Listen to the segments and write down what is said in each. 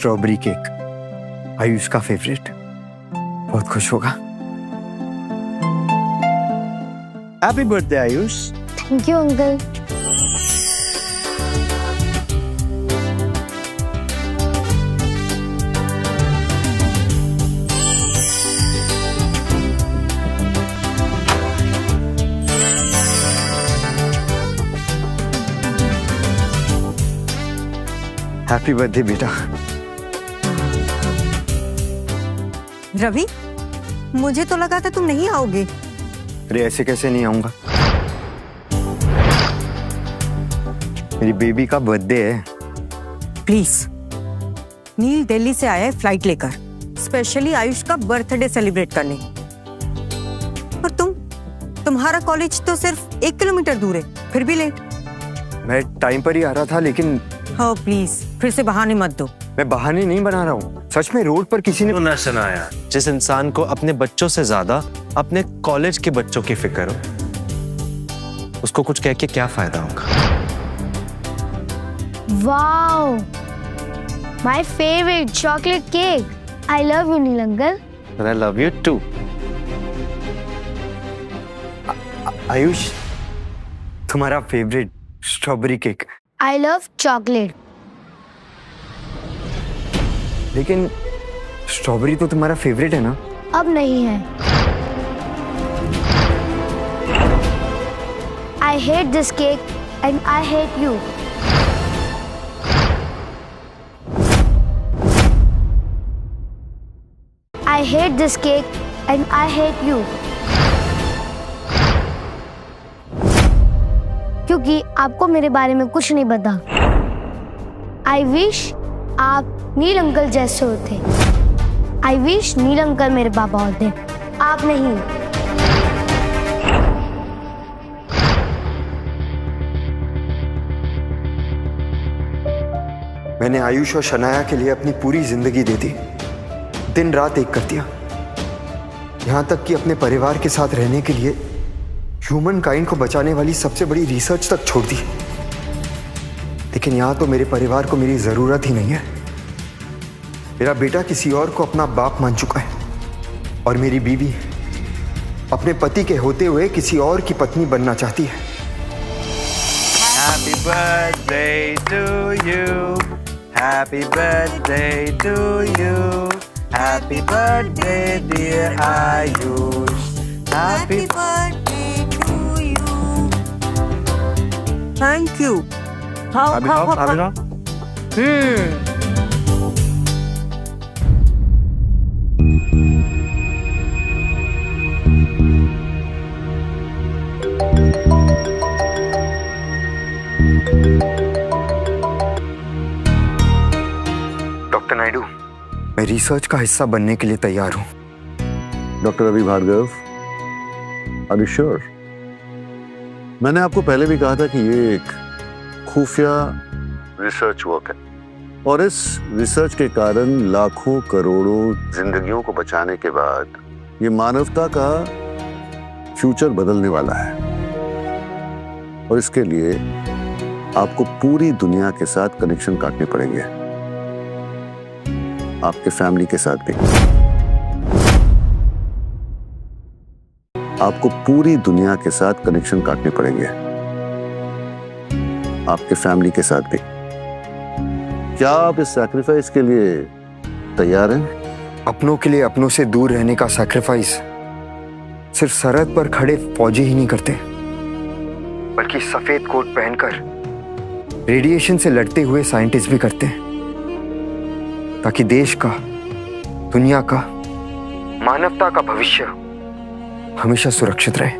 Strawberry cake, Ayush का favourite. बहुत खुश होगा। Happy birthday Ayush. Thank you uncle. Happy birthday बेटा। रवि, मुझे तो लगा था तुम नहीं आओगे। अरे ऐसे कैसे नहीं आऊंगा, मेरी बेबी का बर्थडे है। प्लीज, नील दिल्ली से आया है फ्लाइट लेकर, स्पेशली आयुष का बर्थडे सेलिब्रेट करने। और तुम्हारा कॉलेज तो सिर्फ 1 किलोमीटर दूर है, फिर भी लेट। मैं टाइम पर ही आ रहा था, लेकिन हाँ प्लीज, फिर से बहाने मत दो। मैं बहाने नहीं बना रहा हूँ, सच में रोड पर किसी ने ना सुनाया। जिस इंसान को अपने बच्चों से ज्यादा अपने कॉलेज के बच्चों की फिक्र हो, उसको कुछ कह के क्या फायदा होगा। Wow, my favourite chocolate cake. I love you Neel uncle. And I love you too. Ayush, तुम्हारा favourite strawberry cake. I love chocolate. लेकिन स्ट्रॉबेरी तो तुम्हारा फेवरेट है ना? अब नहीं है। I hate this cake and I hate you. I hate this cake and I hate you. क्योंकि आपको मेरे बारे में कुछ नहीं पता। आई विश आप नील अंकल जैसे होते। आई विश नील अंकल मेरे पापा होते, आप नहीं। मैंने आयुष और शनाया के लिए अपनी पूरी जिंदगी दे दी, दिन रात एक कर दिया, यहां तक कि अपने परिवार के साथ रहने के लिए ह्यूमन काइंड को बचाने वाली सबसे बड़ी रिसर्च तक छोड़ दी। लेकिन यहां तो मेरे परिवार को मेरी जरूरत ही नहीं है। मेरा बेटा किसी और को अपना बाप मान चुका है और मेरी बीवी अपने पति के होते हुए किसी और की पत्नी बनना चाहती है। Happy birthday to you. Happy birthday to you. Happy birthday dear Ayush. Happy birthday to you. Thank you. खाओ खाओ खाओ। डॉक्टर नायडू, मैं रिसर्च का हिस्सा बनने के लिए तैयार हूँ। Doctor Ravi Bhargav, are you sure? मैंने आपको पहले भी कहा था कि ये एक खुफिया रिसर्च वर्क है और इस रिसर्च के कारण लाखों करोड़ों जिंदगियों को बचाने के बाद ये मानवता का फ्यूचर बदलने वाला है। और इसके लिए आपको पूरी दुनिया के साथ कनेक्शन काटने पड़ेंगे, आपके फैमिली के साथ भी। आपको पूरी दुनिया के साथ कनेक्शन काटने पड़ेंगे, आपके फैमिली के साथ भी। क्या आप इस सैक्रिफाइस के लिए तैयार हैं? अपनों के लिए अपनों से दूर रहने का सैक्रिफाइस सिर्फ सरहद पर खड़े फौजी ही नहीं करते, बल्कि सफेद कोट पहनकर रेडिएशन से लड़ते हुए साइंटिस्ट भी करते हैं, ताकि देश का, दुनिया का, मानवता का भविष्य हमेशा सुरक्षित रहे।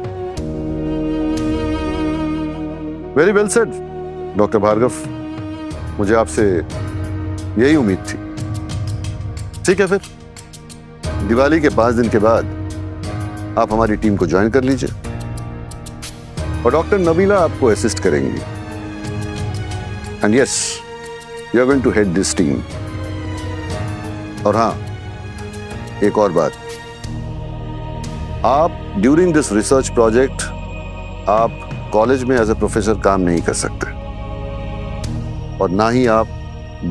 Very well said doctor Bhargav, मुझे आपसे यही उम्मीद थी। ठीक है, फिर दिवाली के 5 दिन के बाद आप हमारी टीम को ज्वाइन कर लीजिए और डॉक्टर नबीला आपको असिस्ट करेंगी। And yes, you are going to head this team. और हाँ, एक और बात, आप ड्यूरिंग दिस रिसर्च प्रोजेक्ट आप कॉलेज में एज ए प्रोफेसर काम नहीं कर सकते और ना ही आप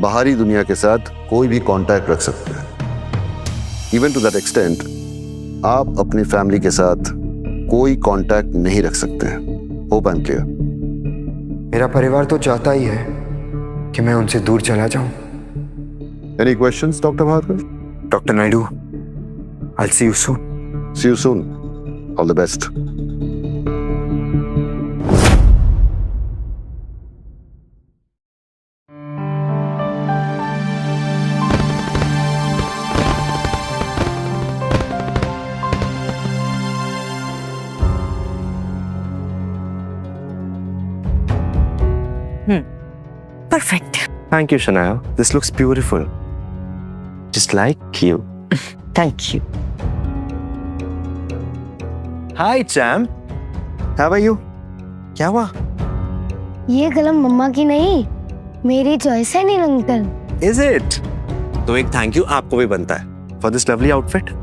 बाहरी दुनिया के साथ कोई भी कांटेक्ट रख सकते हैं। इवन टू दैट एक्सटेंट आप अपनी फैमिली के साथ कोई कांटेक्ट नहीं रख सकते हैं। Hope I am clear. मेरा परिवार तो चाहता ही है कि मैं उनसे दूर चला जाऊं। Any questions doctor Bhargav? Doctor Naidu, I'll see you soon. See you soon. All the best. Perfect. Thank you, Shania. This looks beautiful. Just like you. Thank you. Hi, Cham. How are you? क्या हुआ? ये कलम मम्मा की नहीं, मेरी choice है नील uncle. Is it? तो एक थैंक यू आपको भी बनता है for this lovely outfit.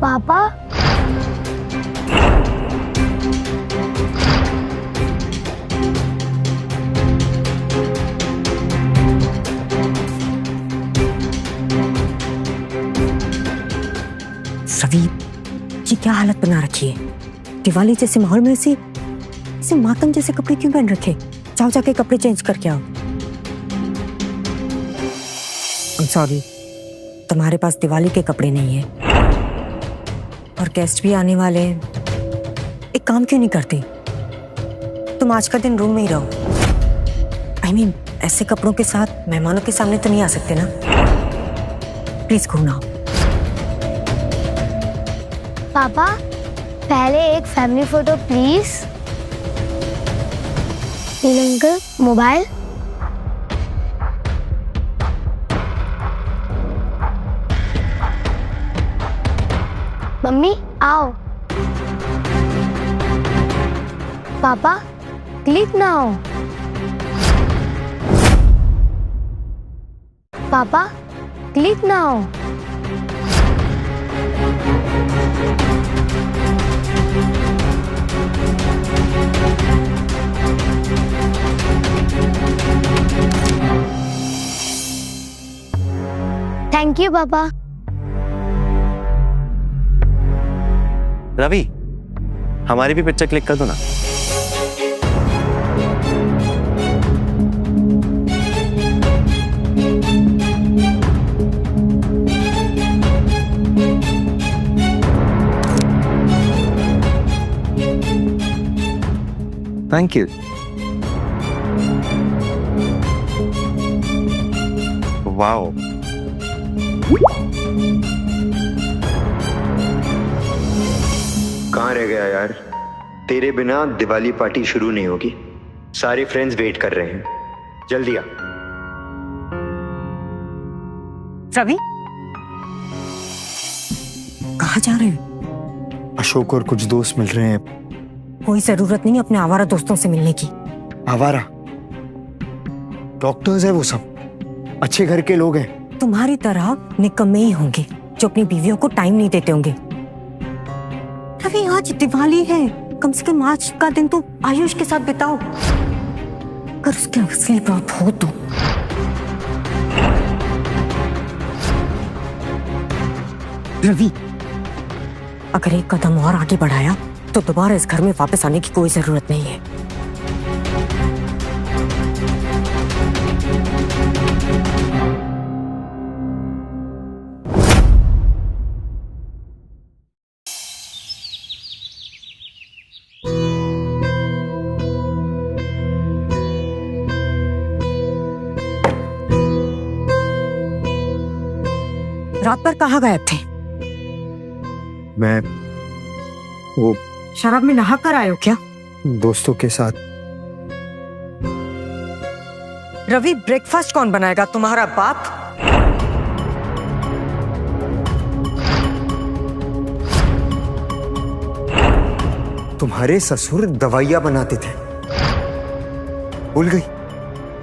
पापा, रवि, ये क्या हालत बना रखी है? दिवाली जैसे माहौल में ऐसे मातम जैसे कपड़े क्यों पहन रखे? जाओ जाके कपड़े चेंज करके आओ। I'm sorry, तुम्हारे पास दिवाली के कपड़े नहीं है और गेस्ट भी आने वाले हैं। एक काम क्यों नहीं करते? तुम आज का दिन रूम में ही रहो। I mean, ऐसे कपड़ों के साथ मेहमानों के सामने तो नहीं आ सकते ना। प्लीज घूम आओ। पापा, पहले एक family photo please. Neel uncle, mobile. मम्मी आओ। पापा क्लिक ना हो। पापा क्लिक ना हो। थैंक यू पापा। रवि, हमारी भी पिक्चर क्लिक कर दो ना। Thank you. वाओ, कहाँ रह गया यार? तेरे बिना दिवाली पार्टी शुरू नहीं होगी। सारे फ्रेंड्स वेट कर रहे हैं, जल्दी आ। रवि, कहाँ जा रहे हो? अशोक और कुछ दोस्त मिल रहे हैं। कोई जरूरत नहीं अपने आवारा दोस्तों से मिलने की। आवारा? डॉक्टर्स है वो सब, अच्छे घर के लोग हैं। तुम्हारी तरह निकम्मे ही होंगे जो अपनी बीवियों को टाइम नहीं देते होंगे। रवि, आज दिवाली है, कम से कम आज का दिन तो आयुष के साथ बिताओ। अगर उसके असली बात हो तो। रवि, अगर एक कदम और आगे बढ़ाया तो दोबारा इस घर में वापस आने की कोई जरूरत नहीं है। रात भर कहाँ गायब थे? मैं वो शराब में नहा कर आए हो क्या? दोस्तों के साथ। रवि, ब्रेकफास्ट कौन बनाएगा? तुम्हारा बाप? तुम्हारे ससुर दवाइयां बनाते थे, भूल गई?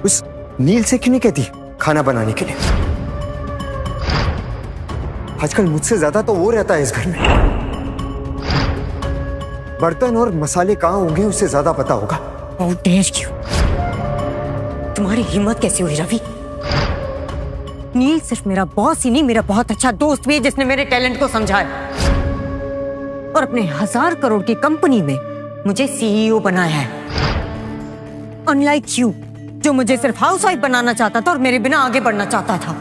उस नील से क्यों नहीं कहती खाना बनाने के लिए? आजकल मुझसे ज्यादा तो वो रहता है इस घर में। बर्तन और मसाले कहाँ होंगे उससे ज्यादा पता होगा। How dare you? तुम्हारी हिम्मत कैसी हुई रवि? नील सिर्फ मेरा बॉस ही नहीं, मेरा बहुत अच्छा दोस्त भी है जिसने मेरे टैलेंट को समझाया और अपने 1000 करोड़ की कंपनी में मुझे सीईओ बनाया है। अनलाइक यू, जो मुझे सिर्फ हाउसवाइफ बनाना चाहता था और मेरे बिना आगे बढ़ना चाहता था।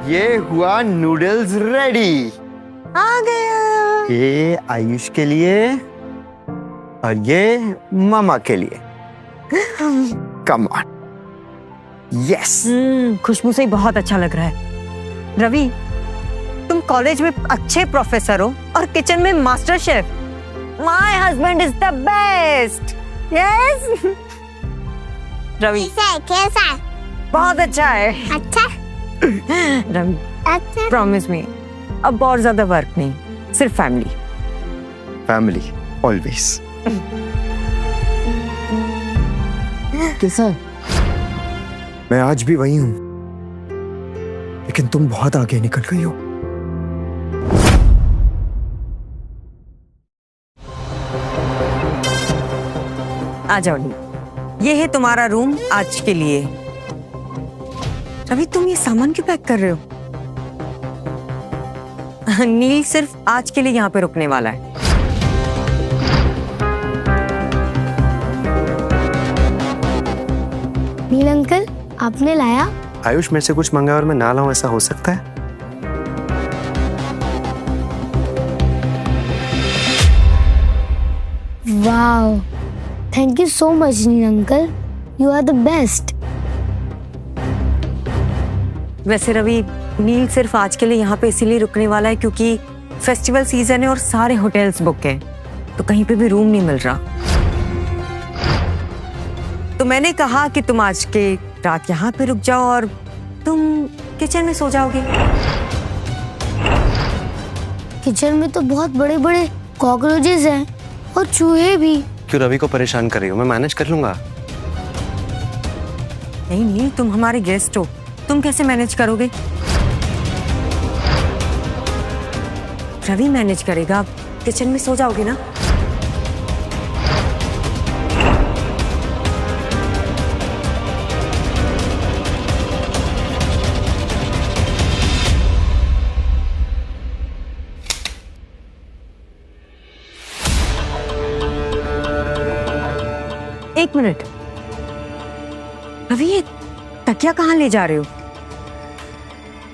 ये हुआ नूडल्स रेडी। आ गया। ये आयुष के लिए और ये मामा के लिए। Come on. यस। खुशबू से ही बहुत अच्छा लग रहा है। रवि, तुम कॉलेज में अच्छे प्रोफेसर हो और किचन में master chef. My husband is the best. Yes. Ravi कैसा? बहुत अच्छा है। अच्छा। रवि, अच्छा। प्रॉमिस मी, अब और ज्यादा वर्क नहीं, सिर्फ फैमिली। Family always. कैसा है? मैं आज भी वही हूं, लेकिन तुम बहुत आगे निकल गई हो। आ जाओ नील, ये है तुम्हारा रूम आज के लिए। रवि, तुम ये सामान क्यों पैक कर रहे हो? नील सिर्फ आज के लिए यहाँ पे रुकने वाला है। नील अंकल, आपने लाया? आयुष मेरे से कुछ मंगा और मैं ना लाऊं, ऐसा हो सकता है? Wow, thank you so much Neel uncle, you are the best. वैसे रवि, नील सिर्फ आज के लिए यहाँ पे इसीलिए रुकने वाला है क्योंकि फेस्टिवल सीजन है और सारे होटल्स बुक हैं, तो कहीं पे भी रूम नहीं मिल रहा। तो मैंने कहा कि तुम आज के रात यहाँ पे रुक जाओ और तुम किचन में सो जाओगे। किचन में तो बहुत बड़े बड़े कॉकरोचेस हैं और चूहे भी। क्यों रवि को परेशान कर रही हो? मैं मैनेज कर लूंगा। नहीं नील, तुम हमारे गेस्ट हो, तुम कैसे मैनेज करोगे? रवि मैनेज करेगा, किचन में सो जाओगे ना। एक मिनट रवि, ये तकिया कहाँ ले जा रहे हो?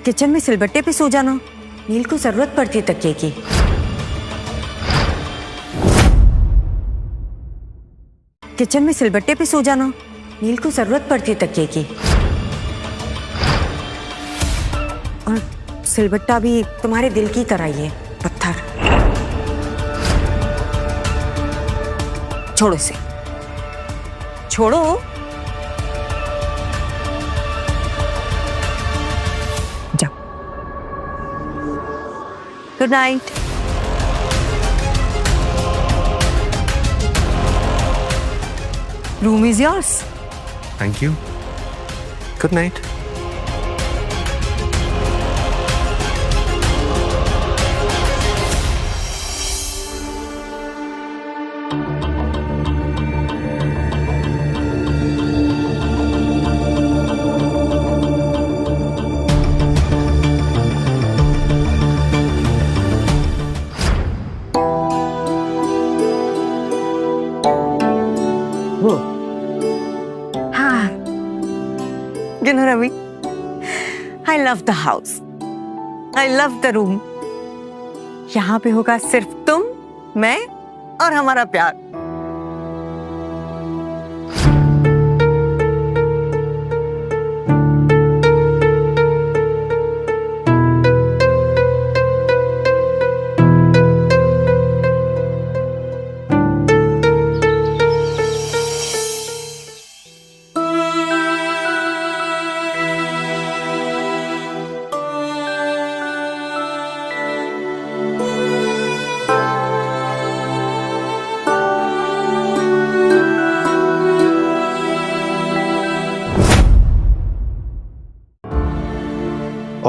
किचन में सिलबट्टे पे सो जाना, नील को जरूरत पड़ती है तकिए की। किचन में सिलबट्टे पे सो जाना, नील को जरूरत पड़ती है तकिए की। और सिलबट्टा भी तुम्हारे दिल की तरह ही है, पत्थर। छोड़ो इसे, छोड़ो। जाओ। Good night. Room is yours. Thank you. Good night. You know, Ravi, I love the house. I love the room. यहाँ पे होगा सिर्फ तुम, मैं और हमारा प्यार।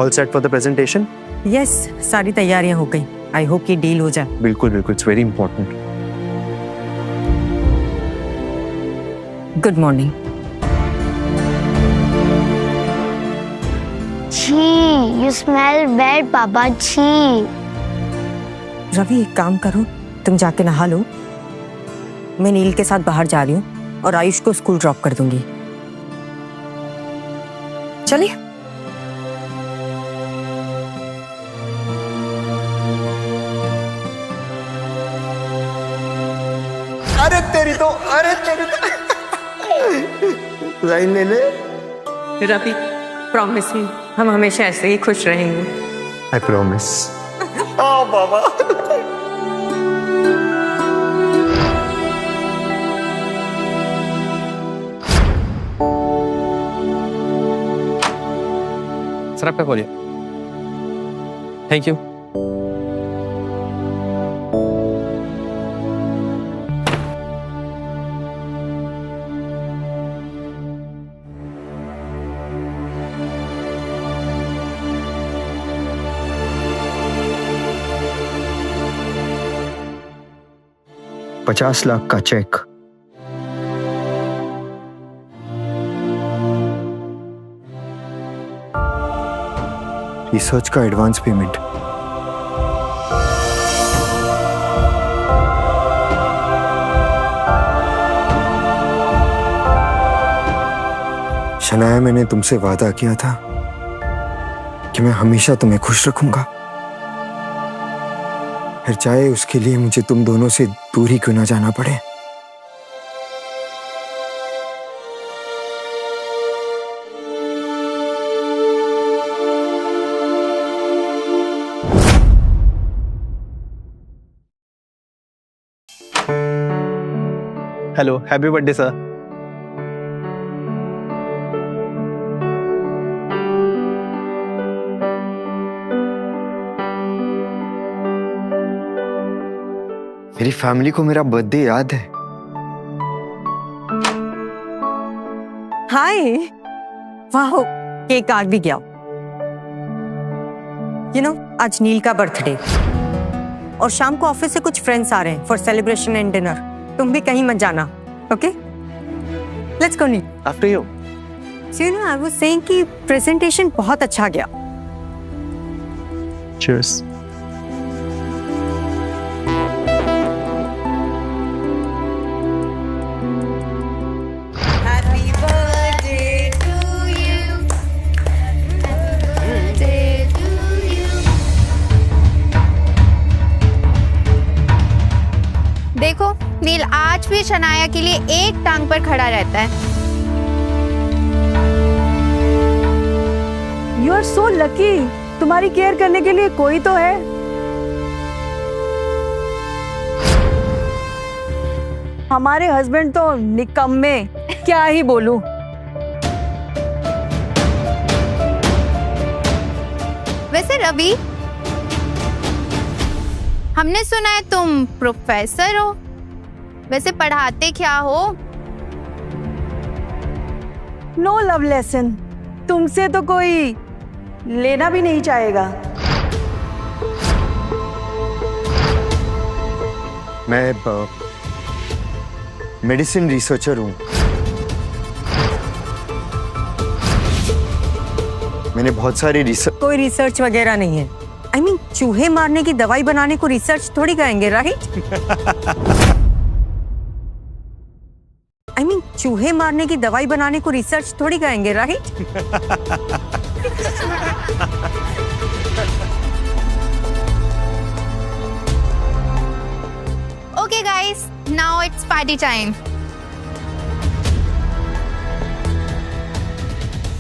All set for the presentation? Yes, सारी तैयारियां हो गई। आई होप कि डील हो जाए। बिल्कुल बिल्कुल, it's very important. Good morning. छी, यू स्मेल बैड पापा, छी। रवि, एक काम करो, तुम जाके नहा लो। मैं नील के साथ बाहर जा रही हूँ और आयुष को स्कूल ड्रॉप कर दूंगी। चलिए। अरे तेरी तो लाइन ले ले। रवि, प्रॉमिस मी, हम हमेशा ऐसे ही खुश रहेंगे। I promise. O Baba. Sir आप क्या बोलिए? Thank you. $50 लाख का चेक। रिसर्च का एडवांस पेमेंट। शनाया, मैंने तुमसे वादा किया था कि मैं हमेशा तुम्हें खुश रखूंगा, फिर चाहे उसके लिए मुझे तुम दोनों से दूर ही क्यों ना जाना पड़े। Hello, happy birthday sir. मेरी फैमिली को मेरा बर्थडे याद है। हाय, वाह, केक आ भी गया। आज नील का बर्थडे और शाम को ऑफिस से कुछ फ्रेंड्स आ रहे हैं फॉर सेलिब्रेशन एंड डिनर। तुम भी कहीं मत जाना, okay? Let's go Neel. After you. So I was saying कि प्रेजेंटेशन बहुत अच्छा गया। चीयर्स। देखो, नील आज भी शनाया के लिए एक टांग पर खड़ा रहता है। यू आर सो लकी, तुम्हारी केयर करने के लिए कोई तो है। हमारे हस्बैंड तो निकम्मे, क्या ही बोलूं। वैसे रवि, हमने सुना है तुम प्रोफेसर हो, वैसे पढ़ाते क्या हो? नो लव लेसन, तुमसे तो कोई लेना भी नहीं चाहेगा। मैं मेडिसिन रिसर्चर हूँ। मैंने बहुत सारे रिसर्च। कोई रिसर्च वगैरह नहीं है। I mean, चूहे मारने की दवाई बनाने को रिसर्च थोड़ी कहेंगे, राइट? I mean, चूहे मारने की दवाई बनाने को रिसर्च थोड़ी कहेंगे, right? Okay guys, now it's party time.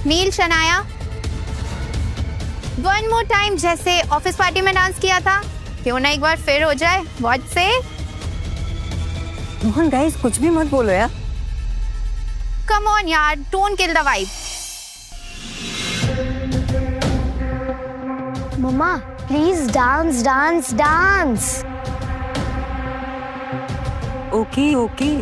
Neel, Shanaya, one more time, जैसे ऑफिस पार्टी में डांस किया था, क्यों ना एक बार फिर हो जाए? व्हाट से? मोहन गाइस, कुछ भी मत बोलो यार। कम ऑन यार, डोंट किल द वाइब। मम्मा please dance dance dance. Okay okay.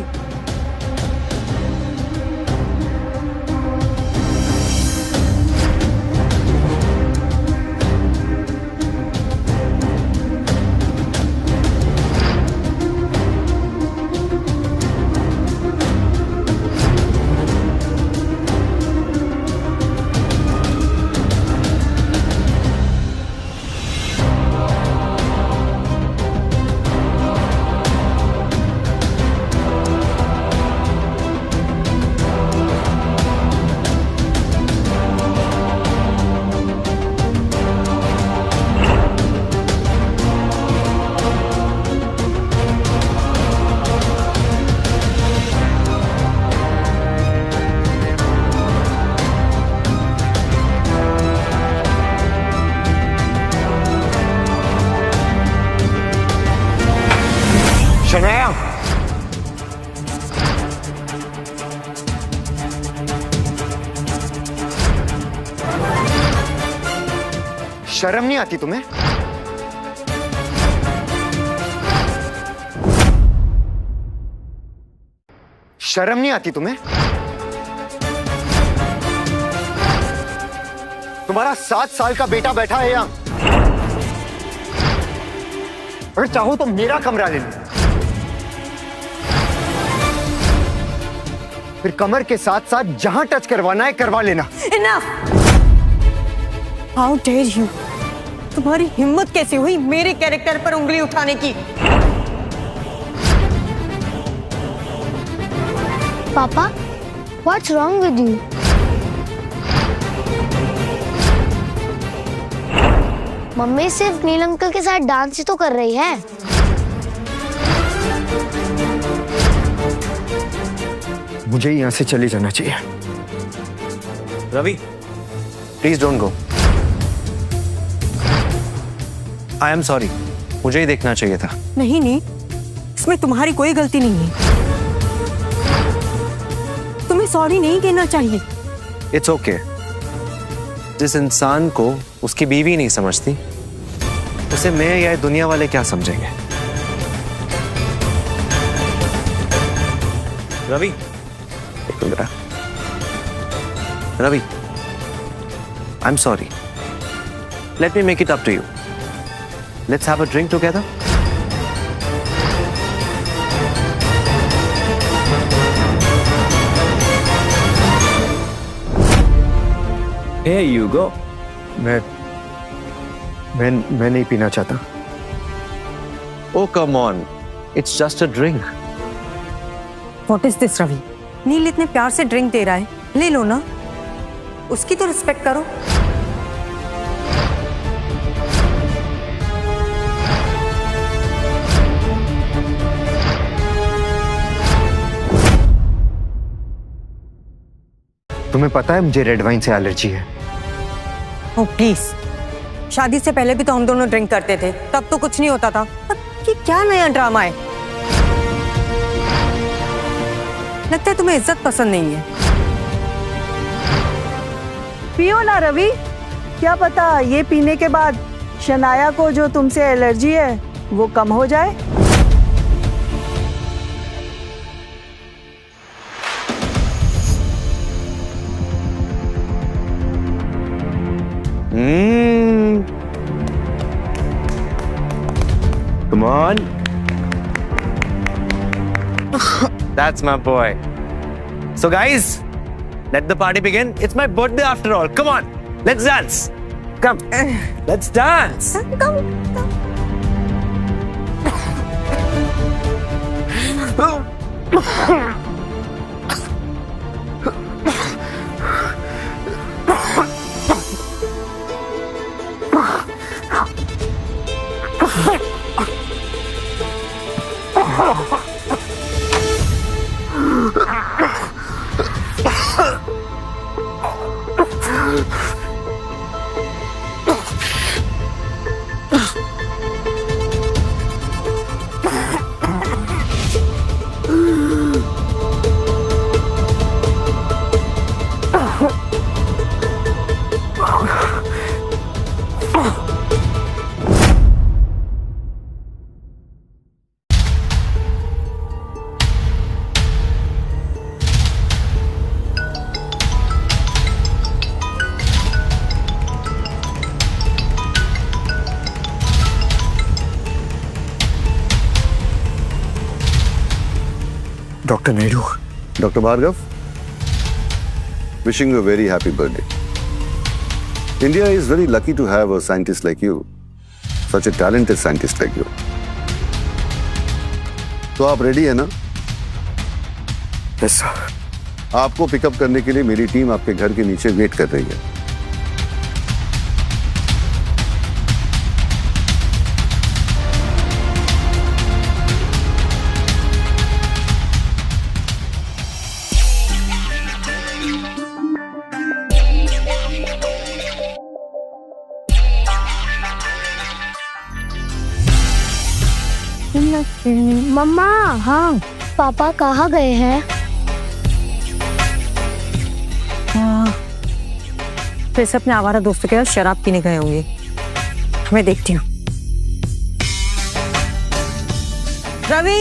शर्म नहीं आती तुम्हें? शर्म नहीं आती तुम्हें? तुम्हारा 7 साल का बेटा बैठा है यहां, और चाहो तो मेरा कमरा ले लो, फिर कमर के साथ साथ जहां टच करवाना है करवा लेना। Enough! How dare you? तुम्हारी हिम्मत कैसे हुई मेरे कैरेक्टर पर उंगली उठाने की? पापा, what's wrong with you? Mummy सिर्फ नील अंकल के साथ डांस ही तो कर रही है। मुझे यहां से चले जाना चाहिए। Ravi, please don't go. I am sorry, मुझे ही देखना चाहिए था। नहीं नहीं, इसमें तुम्हारी कोई गलती नहीं है। तुम्हें सॉरी नहीं कहना चाहिए। It's okay. जिस इंसान को उसकी बीवी नहीं समझती, उसे मैं या दुनिया वाले क्या समझेंगे? Ravi, Ravi, I am sorry. Let me make it up to you. Let's have a drink together. Here you go. मैं नहीं पीना चाहता। Oh come on, it's just a drink. What is this, Ravi? नील इतने प्यार से ड्रिंक दे रहा है, ले लो ना। उसकी तो रिस्पेक्ट करो। तुम्हें पता है मुझे रेड वाइन से एलर्जी है। ओह प्लीज, शादी से पहले भी तो हम दोनों ड्रिंक करते थे, तब तो कुछ नहीं होता था। अब ये क्या नया ड्रामा है? लगता है तुम्हें इज्जत पसंद नहीं है। पियो ना रवि, क्या पता ये पीने के बाद शनाया को जो तुमसे एलर्जी है वो कम हो जाए। Come on. That's my boy. So guys, let the party begin. It's my birthday after all. Come on, let's dance. Come, let's dance. Doctor Naidu. Dr. Bhargav, wishing you a very happy birthday. India is very lucky to have a scientist like you, such a talented scientist like you. तो आप ready है ना? Yes sir. आपको pickup करने के लिए मेरी team आपके घर के नीचे वेट कर रही है। मम्मा, हाँ पापा कहाँ गए हैं? फिर से अपने आवारा दोस्तों के साथ शराब पीने गए होंगे। मैं देखती हूँ। रवि,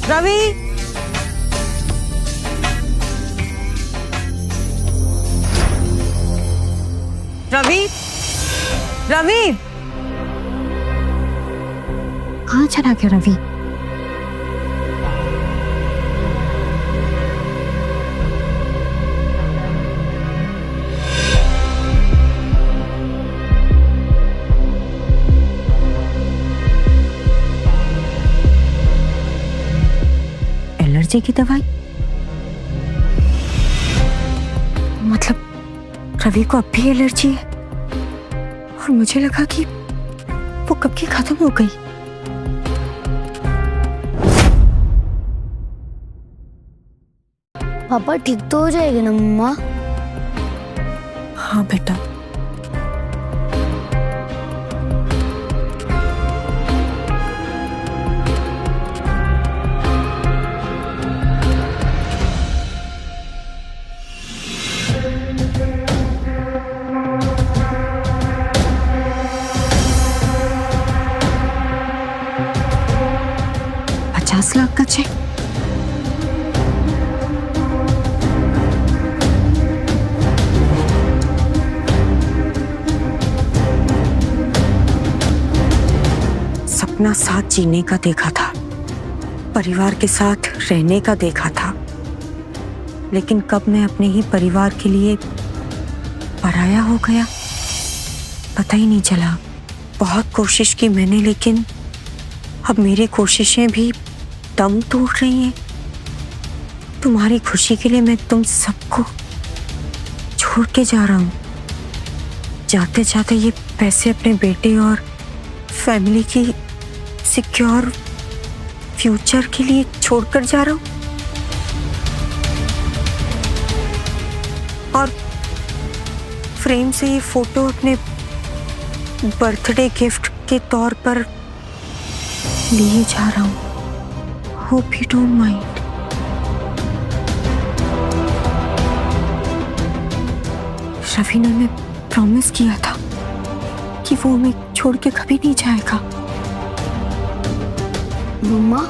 रवि, रवि, रवि, कहाँ चला गया रवि? एलर्जी की दवाई? मतलब रवि को अब भी एलर्जी है और मुझे लगा कि वो कब की खत्म हो गई। पापा ठीक तो हो जाएगा ना मम्मा? हाँ बेटा। $50 लाख का चेक? सपना साथ जीने का देखा था, परिवार के साथ रहने का देखा था, लेकिन कब मैं अपने ही परिवार के लिए पराया हो गया पता ही नहीं चला। बहुत कोशिश की मैंने, लेकिन अब मेरी कोशिशें भी दम तोड़ रही हैं। तुम्हारी खुशी के लिए मैं तुम सबको छोड़ के जा रहा हूँ। जाते जाते ये पैसे अपने बेटे और फैमिली की सिक्योर फ्यूचर के लिए छोड़कर जा रहा हूँ। और फ्रेम से ये फोटो अपने बर्थडे गिफ्ट के तौर पर लिए जा रहा हूँ। Hope you don't mind. Raveena ने प्रॉमिस किया था कि वो हमें छोड़ के कभी नहीं जाएगा। मम्मा,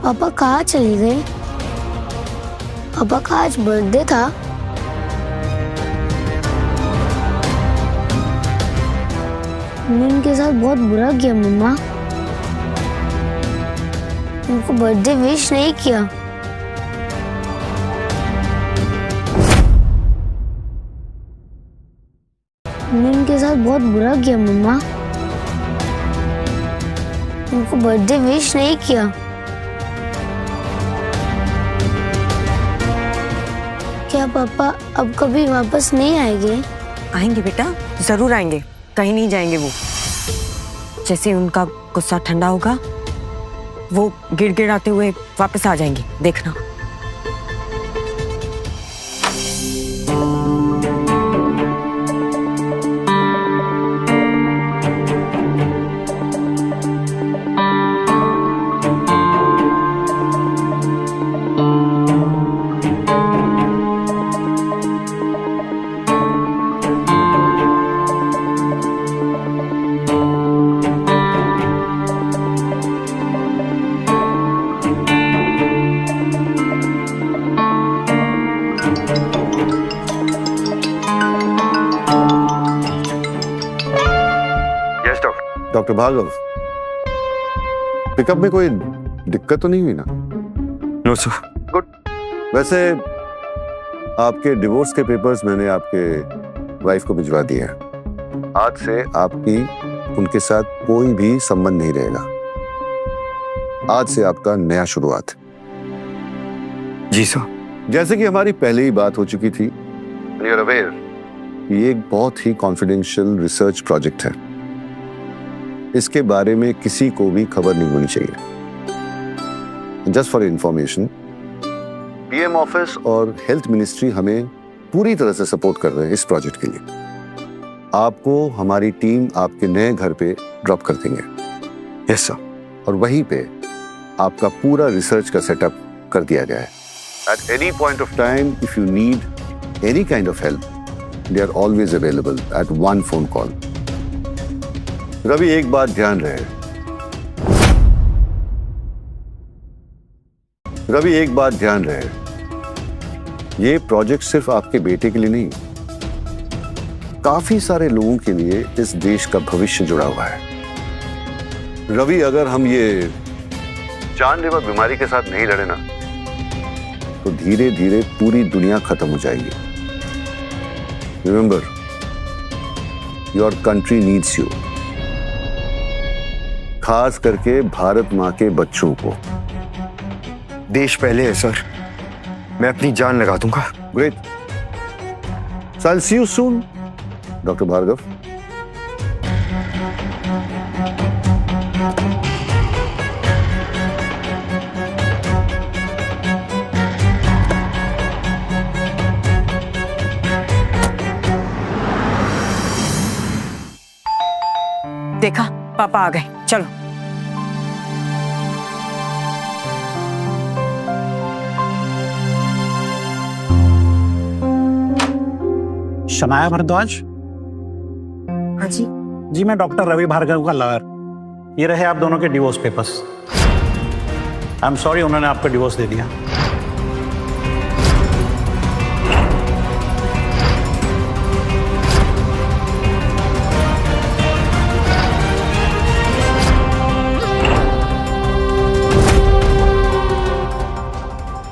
पापा कहाँ चले गए? पापा का आज बर्थडे था। मैंने उनके साथ बहुत बुरा किया मम्मा। उनको बर्थडे विश नहीं किया। मैंने उनके साथ बहुत बुरा किया मम्मा। उनको बर्थडे विश नहीं किया। क्या पापा अब कभी वापस नहीं आएंगे? आएंगे बेटा, जरूर आएंगे, कहीं नहीं जाएंगे वो। जैसे उनका गुस्सा ठंडा होगा वो गिड़गिड़ाते हुए वापस आ जाएंगे, देखना। डॉक्टर भार्गव, पिकअप में कोई दिक्कत तो नहीं हुई ना? No sir. गुड। वैसे आपके डिवोर्स के पेपर्स मैंने आपके वाइफ को भिजवा दिए हैं। आज से आपकी उनके साथ कोई भी संबंध नहीं रहेगा। आज से आपका नया शुरुआत। जी सर। जैसे कि हमारी पहले ही बात हो चुकी थी, यू आर अवेयर, ये एक बहुत ही कॉन्फिडेंशियल रिसर्च प्रोजेक्ट है। इसके बारे में किसी को भी खबर नहीं होनी चाहिए। Just for information, PM office और हेल्थ मिनिस्ट्री हमें पूरी तरह से सपोर्ट कर रहे हैं इस प्रोजेक्ट के लिए। आपको हमारी टीम आपके नए घर पे ड्रॉप कर देंगे। Yes sir. और वहीं पे आपका पूरा रिसर्च का सेटअप कर दिया गया है। At any point of time if you need any kind of help, they are always available at one phone call. Ravi, एक बात ध्यान रहे, रवि एक बात ध्यान रहे, ये प्रोजेक्ट सिर्फ आपके बेटे के लिए नहीं, काफी सारे लोगों के लिए इस देश का भविष्य जुड़ा हुआ है। रवि, अगर हम ये जानलेवा बीमारी के साथ नहीं लड़े ना, तो धीरे धीरे पूरी दुनिया खत्म हो जाएगी। Remember, your country needs you, खास करके भारत मां के बच्चों को। देश पहले है सर, मैं अपनी जान लगा दूंगा। Great, so I will see you soon doctor Bhargav. देखा, पापा आ गए, चलो। शनाया भारद्वाज। हाँ जी। जी, मैं डॉक्टर रवि भार्गव का लॉयर। ये रहे आप दोनों के divorce papers. I am sorry उन्होंने आपको डिवोर्स दे दिया।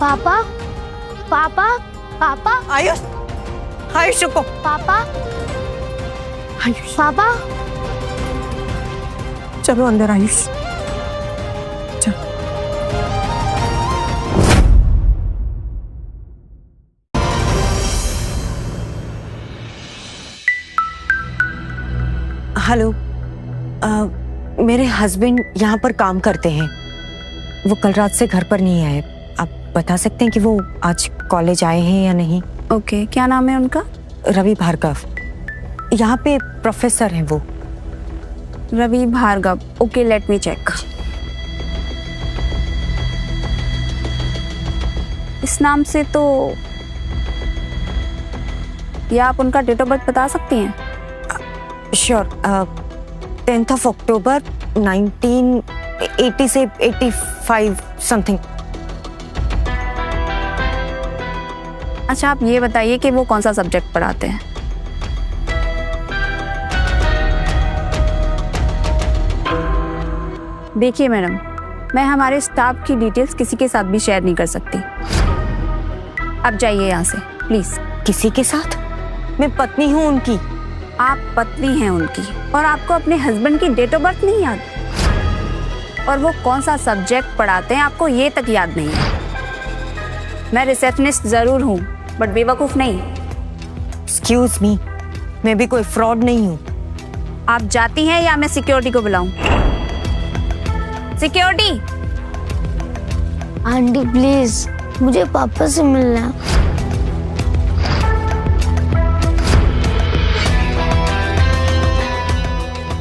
पापा, पापा, पापा, आयुष, आयुष रुको। पापा, आयुष, पापा, चलो अंदर आयुष, चलो। हेलो, मेरे हस्बैंड यहाँ पर काम करते हैं। वो कल रात से घर पर नहीं आए। आप बता सकते हैं कि वो आज कॉलेज आए हैं या नहीं? ओके, क्या नाम है उनका? रवि भार्गव, यहाँ पे प्रोफेसर हैं वो। Ravi Bhargav, okay, let me check. इस नाम से तो, या आप उनका डेट ऑफ बर्थ बता सकती हैं? श्योर, 10 अक्टूबर 1980 से 85 समथिंग। अच्छा, आप ये बताइए कि वो कौन सा सब्जेक्ट पढ़ाते हैं? देखिए मैडम, मैं हमारे स्टाफ की डिटेल्स किसी के साथ भी शेयर नहीं कर सकती। अब जाइए यहाँ से प्लीज। किसी के साथ? मैं पत्नी हूँ उनकी। आप पत्नी हैं उनकी और आपको अपने हस्बैंड की डेट ऑफ बर्थ नहीं याद, और वो कौन सा सब्जेक्ट पढ़ाते हैं आपको ये तक याद नहीं है। मैं रिसेप्शनिस्ट जरूर हूँ बट बेवकूफ नहीं। एक्सक्यूज मी, मैं भी कोई फ्रॉड नहीं हूँ। आप जाती हैं या मैं सिक्योरिटी को बुलाऊं? सिक्योरिटी! आंटी प्लीज, मुझे पापा से मिलना है।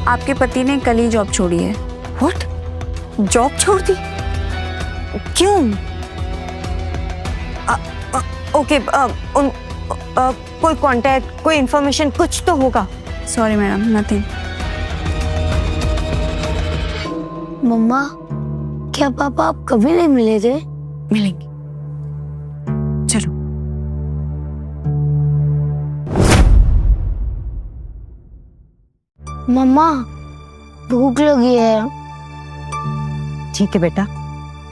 आपके पति ने कल ही जॉब छोड़ी है। व्हाट? जॉब छोड़ दी? क्यों? ओके, कोई कांटेक्ट, कोई इंफॉर्मेशन, कुछ तो होगा। Sorry madam, nothing. मम्मा, क्या पापा आप कभी नहीं मिले थे? मिलेंगे, चलो। मम्मा, भूख लगी है। ठीक है बेटा,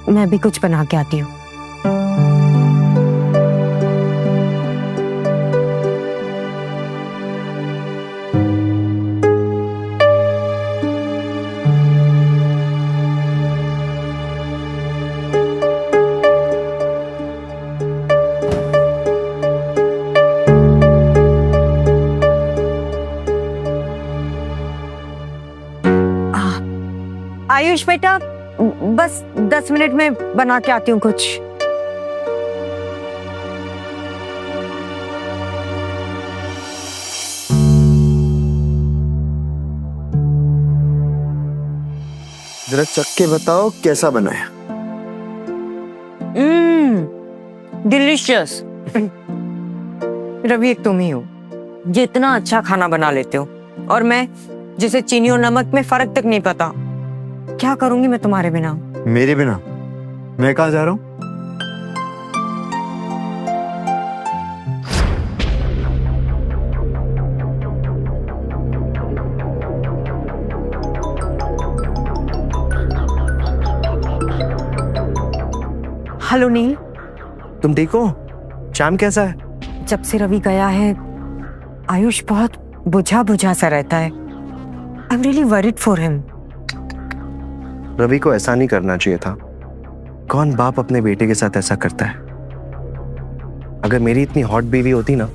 मैं भी कुछ बना के आती हूँ। आयुष बेटा, बस 10 मिनट में बना के आती हूँ कुछ। जरा चख के बताओ कैसा बना है। डिलीशियस। रवि, एक तुम ही हो। जितना अच्छा खाना बना लेते हो, और मैं जिसे चीनी और नमक में फर्क तक नहीं पता। क्या करूंगी मैं तुम्हारे बिना? मेरे बिना मैं कहाँ जा रहा हूँ? हेलो नील, तुम ठीक हो? श्याम कैसा है? जब से रवि गया है आयुष बहुत बुझा बुझा सा रहता है। I am really worried for him. Ravi को ऐसा नहीं करना चाहिए था। कौन बाप अपने बेटे के साथ ऐसा करता है? अगर मेरी इतनी हॉट बीवी होती ना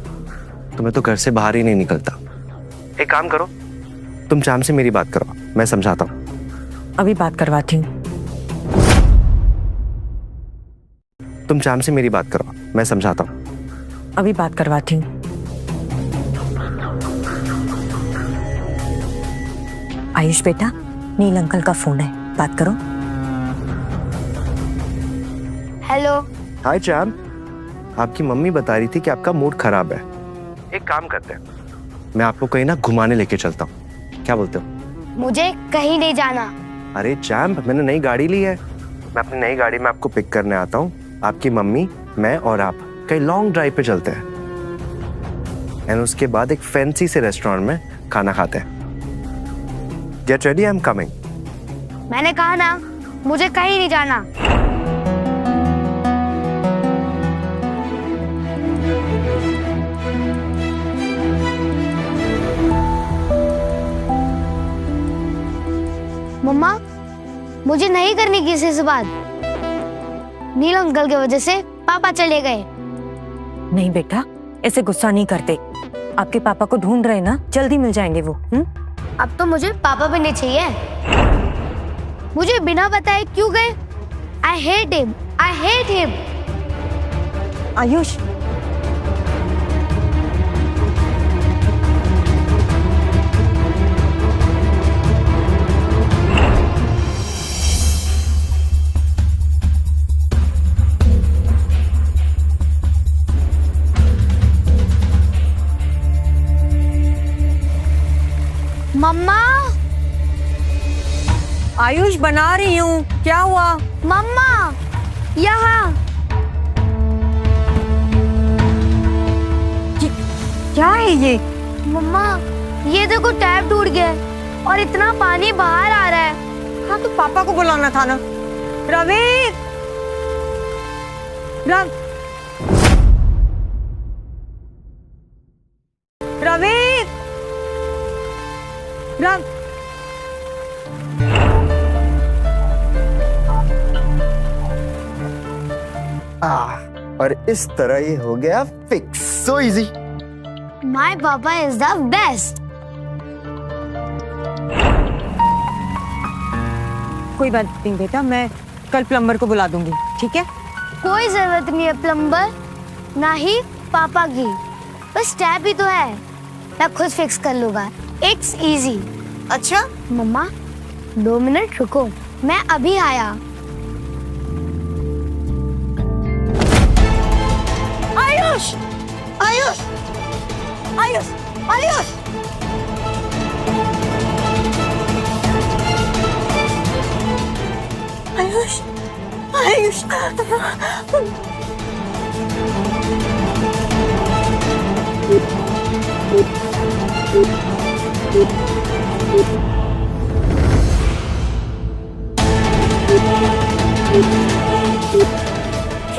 तो मैं तो घर से बाहर ही नहीं निकलता। एक काम करो, तुम श्याम से मेरी बात करो, मैं समझाता हूँ। अभी बात करवाती हूँ। तुम श्याम से मेरी बात करो, मैं समझाता हूँ। अभी बात करवाती हूँ। आयुष बेटा, नील अंकल का फोन है, बात करो। हेलो। हाय श्याम, आपकी मम्मी बता रही थी कि आपका मूड खराब है। एक काम करते हैं, मैं आपको कहीं ना घुमाने लेके चलता हूँ, क्या बोलते हो? मुझे कहीं नहीं जाना। अरे चैम्प, मैंने नई गाड़ी ली है, मैं अपनी नई गाड़ी में आपको पिक करने आता हूँ। आपकी मम्मी, मैं और आप कहीं लॉन्ग ड्राइव पे चलते हैं, एंड उसके बाद एक फैंसी से रेस्टोरेंट में खाना खाते हैं। Get ready, I am coming. मैंने कहा ना, मुझे कहीं नहीं जाना। मम्मा, मुझे नहीं करनी किसी से बात। नील अंकल की वजह से पापा चले गए। नहीं बेटा, ऐसे गुस्सा नहीं करते। आपके पापा को ढूंढ रहे ना, जल्दी मिल जाएंगे वो। अब तो मुझे पापा भी नहीं चाहिए। मुझे बिना बताए क्यों गए? I hate him, I hate him. Ayush, मम्मा। आयुष बना रही हूँ, क्या हुआ? मम्मा, यहाँ। क्या है ये? मम्मा, ये देखो टैप टूट गया है और इतना पानी बाहर आ रहा है। हाँ तो पापा को बुलाना था ना। रवि, रवि, और इस तरह ये हो गया फिक्स। So easy. माय पापा इज द बेस्ट। कोई बात नहीं बेटा, मैं कल प्लम्बर को बुला दूंगी, ठीक है? कोई जरूरत नहीं है प्लम्बर, ना ही पापा की। बस टैप ही तो है, मैं खुद फिक्स कर लूंगा। It's easy. अच्छा मम्मा, 2 मिनट रुको, मैं अभी आया। आयुष, आयुष, आयुष, आयुष। आयुष, आयुष।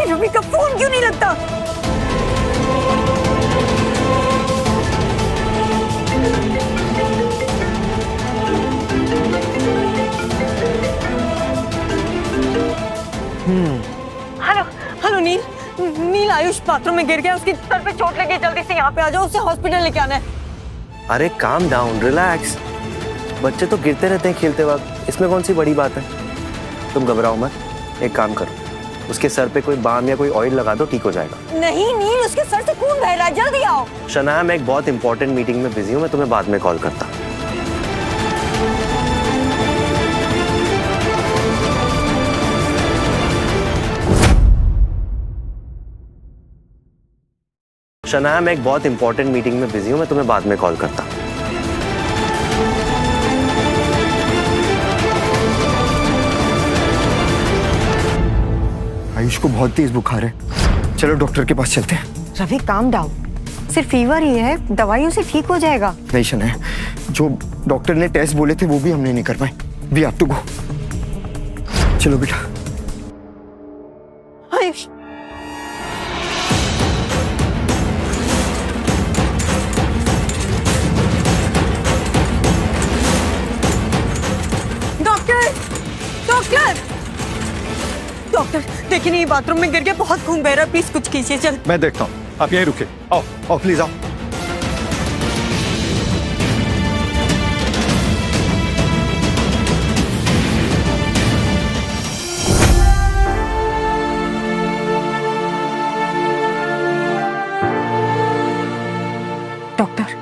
रवि का फोन क्यों नहीं लगता? हेलो, हेलो नील, नील आयुष बाथरूम में गिर गया, उसकी सर पे चोट लगी, जल्दी से यहाँ पे आ जाओ, उसे हॉस्पिटल लेके आना है। अरे काम डाउन, रिलैक्स। बच्चे तो गिरते रहते हैं खेलते वक्त, इसमें कौन सी बड़ी बात है? तुम घबराओ मत, एक काम करो, उसके सर पे कोई बाम या कोई ऑयल लगा दो, ठीक हो जाएगा। नहीं नील, उसके सर से खून बह रहा है, जल्दी आओ। शनाया, मैं एक बहुत इंपॉर्टेंट मीटिंग में बिजी हूँ, मैं तुम्हें बाद में कॉल करता हूँ। शनाया, मैं एक बहुत इंपॉर्टेंट मीटिंग में बिजी हूँ, मैं तुम्हें बाद में कॉल करता हूँ। आयुष को बहुत तेज बुखार है, चलो डॉक्टर के पास चलते हैं। रवि काम डाउन, सिर्फ फीवर ही है, दवाइयों से ठीक हो जाएगा। नहीं शनाया, जो डॉक्टर ने टेस्ट बोले थे वो भी हमने नहीं करवाए। We have to go. चलो बेटा। आयुष, डॉक्टर डॉक्टर डॉक्टर देखिए, नहीं बाथरूम में गिर गया, बहुत खून बह रहा है, प्लीज कुछ कीजिए जल्द। मैं देखता हूँ, आप यहीं रुके। आओ आओ प्लीज आओ। डॉक्टर,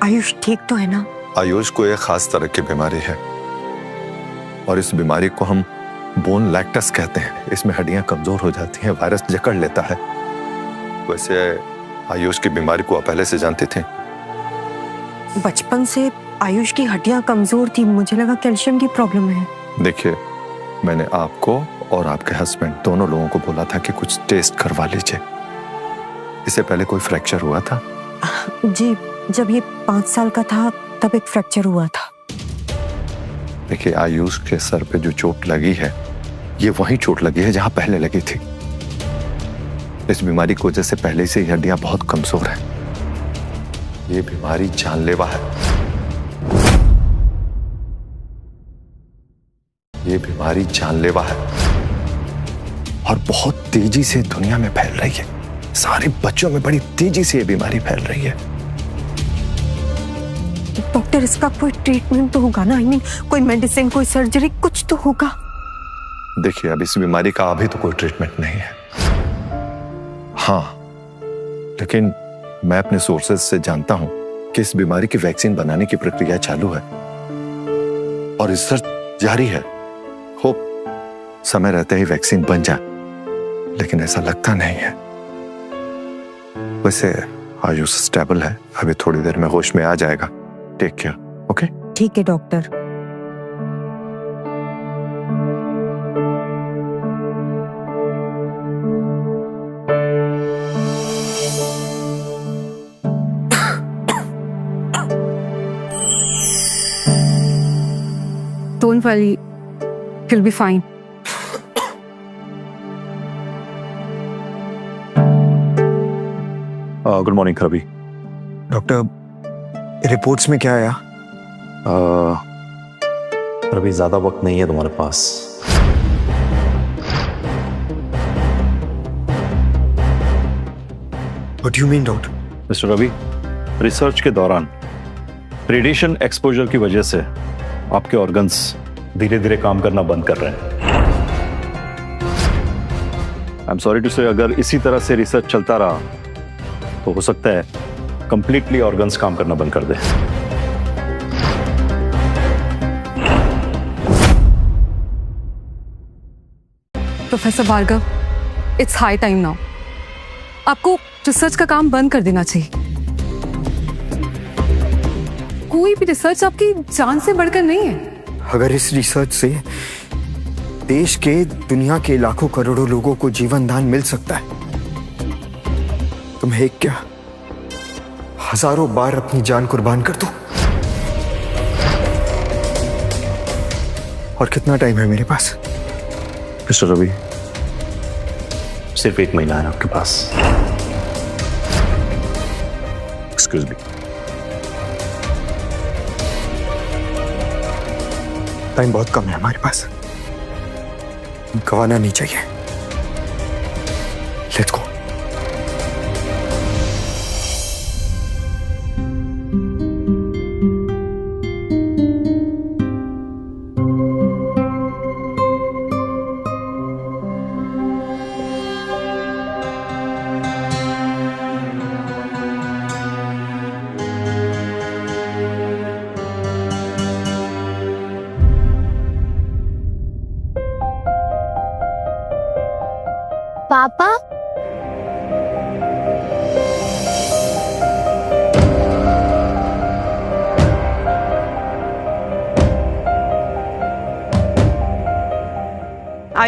आयुष ठीक तो है ना? आयुष को एक खास तरह की बीमारी है और इस बीमारी को हम बोन लैक्टस कहते हैं। इसमें हड्डियां कमजोर हो जाती हैं, वायरस जकड़ लेता है। वैसे आयुष की बीमारी को आप पहले से जानते थे? बचपन से आयुष की हड्डियां कमजोर थी, मुझे लगा कैल्शियम की प्रॉब्लम है। देखिए, मैंने आपको और आपके हस्बैंड दोनों लोगों को बोला था कि कुछ टेस्ट करवा लीजिए। इससे पहले कोई फ्रैक्चर हुआ था? जी, जब ये 5 साल का था तब एक फ्रैक्चर हुआ था। देखिए, आयुष के सर पे जो चोट लगी है, ये वही चोट लगी है जहां पहले लगी थी। इस बीमारी की वजह से पहले से ही हड्डियां बहुत कमजोर हैं। ये बीमारी जानलेवा है। ये बीमारी जानलेवा है और बहुत तेजी से दुनिया में फैल रही है। सारे बच्चों में बड़ी तेजी से ये बीमारी फैल रही है। डॉक्टर, इसका कोई ट्रीटमेंट तो होगा ना? आई मीन, कोई मेडिसिन, कोई सर्जरी, कुछ तो होगा। देखिए, अब इस बीमारी का अभी तो कोई ट्रीटमेंट नहीं है। हाँ, लेकिन मैं अपने सोर्सेज से जानता हूं कि इस बीमारी की वैक्सीन बनाने की प्रक्रिया चालू है और रिसर्च जारी है। होप समय रहते ही वैक्सीन बन जाए, लेकिन ऐसा लगता नहीं है। वैसे आयुष स्टेबल है, अभी थोड़ी देर में होश में आ जाएगा। Take care, okay? ठीक है doctor. Don't worry, he'll be fine. Good morning Ravi. Doctor, reports में क्या आया? रवि, ज्यादा वक्त नहीं है तुम्हारे पास। What do you mean, doctor? Mister Ravi, research के दौरान रेडिएशन एक्सपोजर की वजह से आपके ऑर्गन्स धीरे धीरे काम करना बंद कर रहे हैं। आई एम सॉरी टू से, अगर इसी तरह से रिसर्च चलता रहा तो हो सकता है कंप्लीटली ऑर्गन्स काम करना बंद कर दे। Professor Bhargav, it's high time now. आपको रिसर्च का काम बंद कर देना चाहिए। कोई भी रिसर्च आपकी जान से बढ़कर नहीं है। अगर इस रिसर्च से देश के, दुनिया के लाखों करोड़ों लोगों को जीवन दान मिल सकता है, तो मैं एक क्या, हजारों बार अपनी जान कुर्बान कर दूं। और कितना टाइम है मेरे पास? मिस्टर रवि, सिर्फ 1 महीना है आपके पास। Excuse me. टाइम बहुत कम है हमारे पास, गंवाना नहीं चाहिए। Let's go.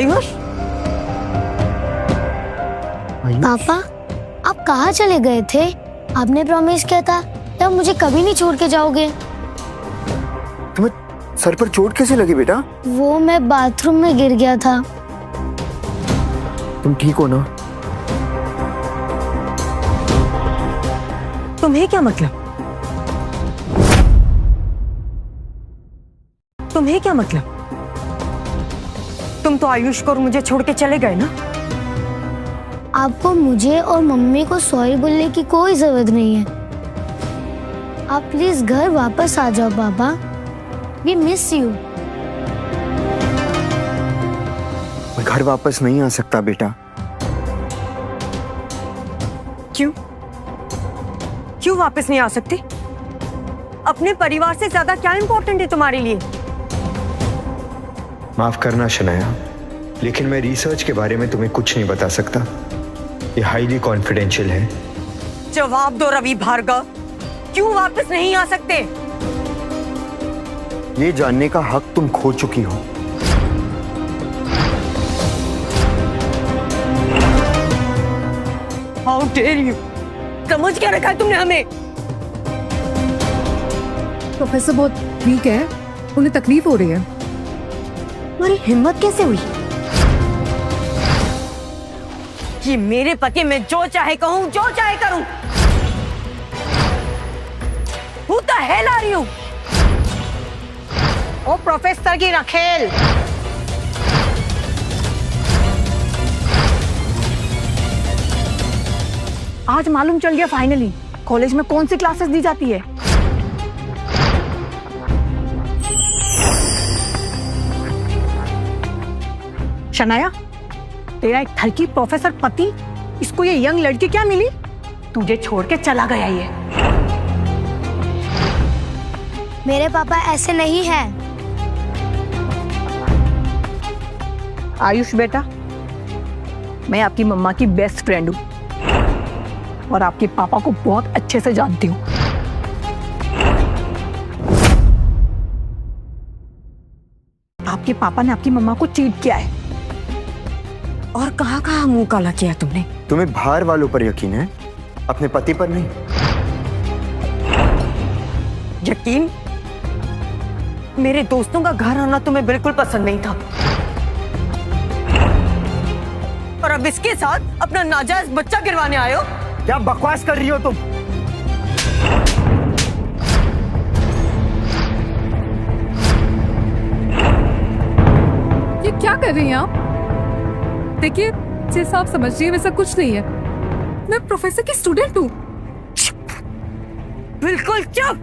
आयुष, पापा आप कहाँ चले गए थे? आपने प्रॉमिस किया था कि आप मुझे कभी नहीं छोड़ के जाओगे। तुम्हें सर पर चोट कैसे लगी बेटा? वो मैं बाथरूम में गिर गया था। तुम ठीक हो ना? तुम्हें क्या मतलब? तुम्हें क्या मतलब? तुम तो आयुष को और मुझे छोड़ के चले गए ना? आपको मुझे और मम्मी को सॉरी बोलने की कोई जरूरत नहीं है। आप प्लीज घर वापस आ जाओ पापा। We miss you. मैं घर वापस नहीं आ सकता बेटा। क्यों? क्यों वापस नहीं आ सकते? अपने परिवार से ज्यादा क्या इंपॉर्टेंट है तुम्हारे लिए? माफ करना शनाया, लेकिन मैं रिसर्च के बारे में तुम्हें कुछ नहीं बता सकता। ये हाईली कॉन्फिडेंशियल है। जवाब दो रवि भार्गव, क्यों वापस नहीं आ सकते? ये जानने का हक तुम खो चुकी हो। How dare you! समझ क्या रखा है तुमने हमें? प्रोफेसर बहुत वीक है, उन्हें तकलीफ हो रही है। तुम्हारी हिम्मत कैसे हुई? कि मेरे पति मैं जो चाहे कहूं, जो चाहे करूं। Who the hell are you? ओ प्रोफेसर की रखेल, आज मालूम चल गया फाइनली कॉलेज में कौन सी क्लासेस दी जाती है। शनाया, तेरा एक थरकी प्रोफेसर पति, इसको ये यंग लड़की क्या मिली? तुझे छोड़ के चला गया ये। मेरे पापा ऐसे नहीं हैं। आयुष बेटा, मैं आपकी मम्मा की बेस्ट फ्रेंड हूँ और आपके पापा को बहुत अच्छे से जानती हूँ। आपके पापा ने आपकी मम्मा को चीट किया है। और कहाँ कहाँ मुंह काला किया तुमने? तुम्हें बाहर वालों पर यकीन है, अपने पति पर नहीं। यकीन? मेरे दोस्तों का घर आना तुम्हें बिल्कुल पसंद नहीं था, और अब इसके साथ अपना नाजायज बच्चा गिरवाने आए हो। क्या बकवास कर रही हो तुम? ये क्या कर रही हैं आप? देखिए, जैसा आप समझिए वैसा कुछ नहीं है। मैं प्रोफेसर की स्टूडेंट हूँ। बिल्कुल चुप!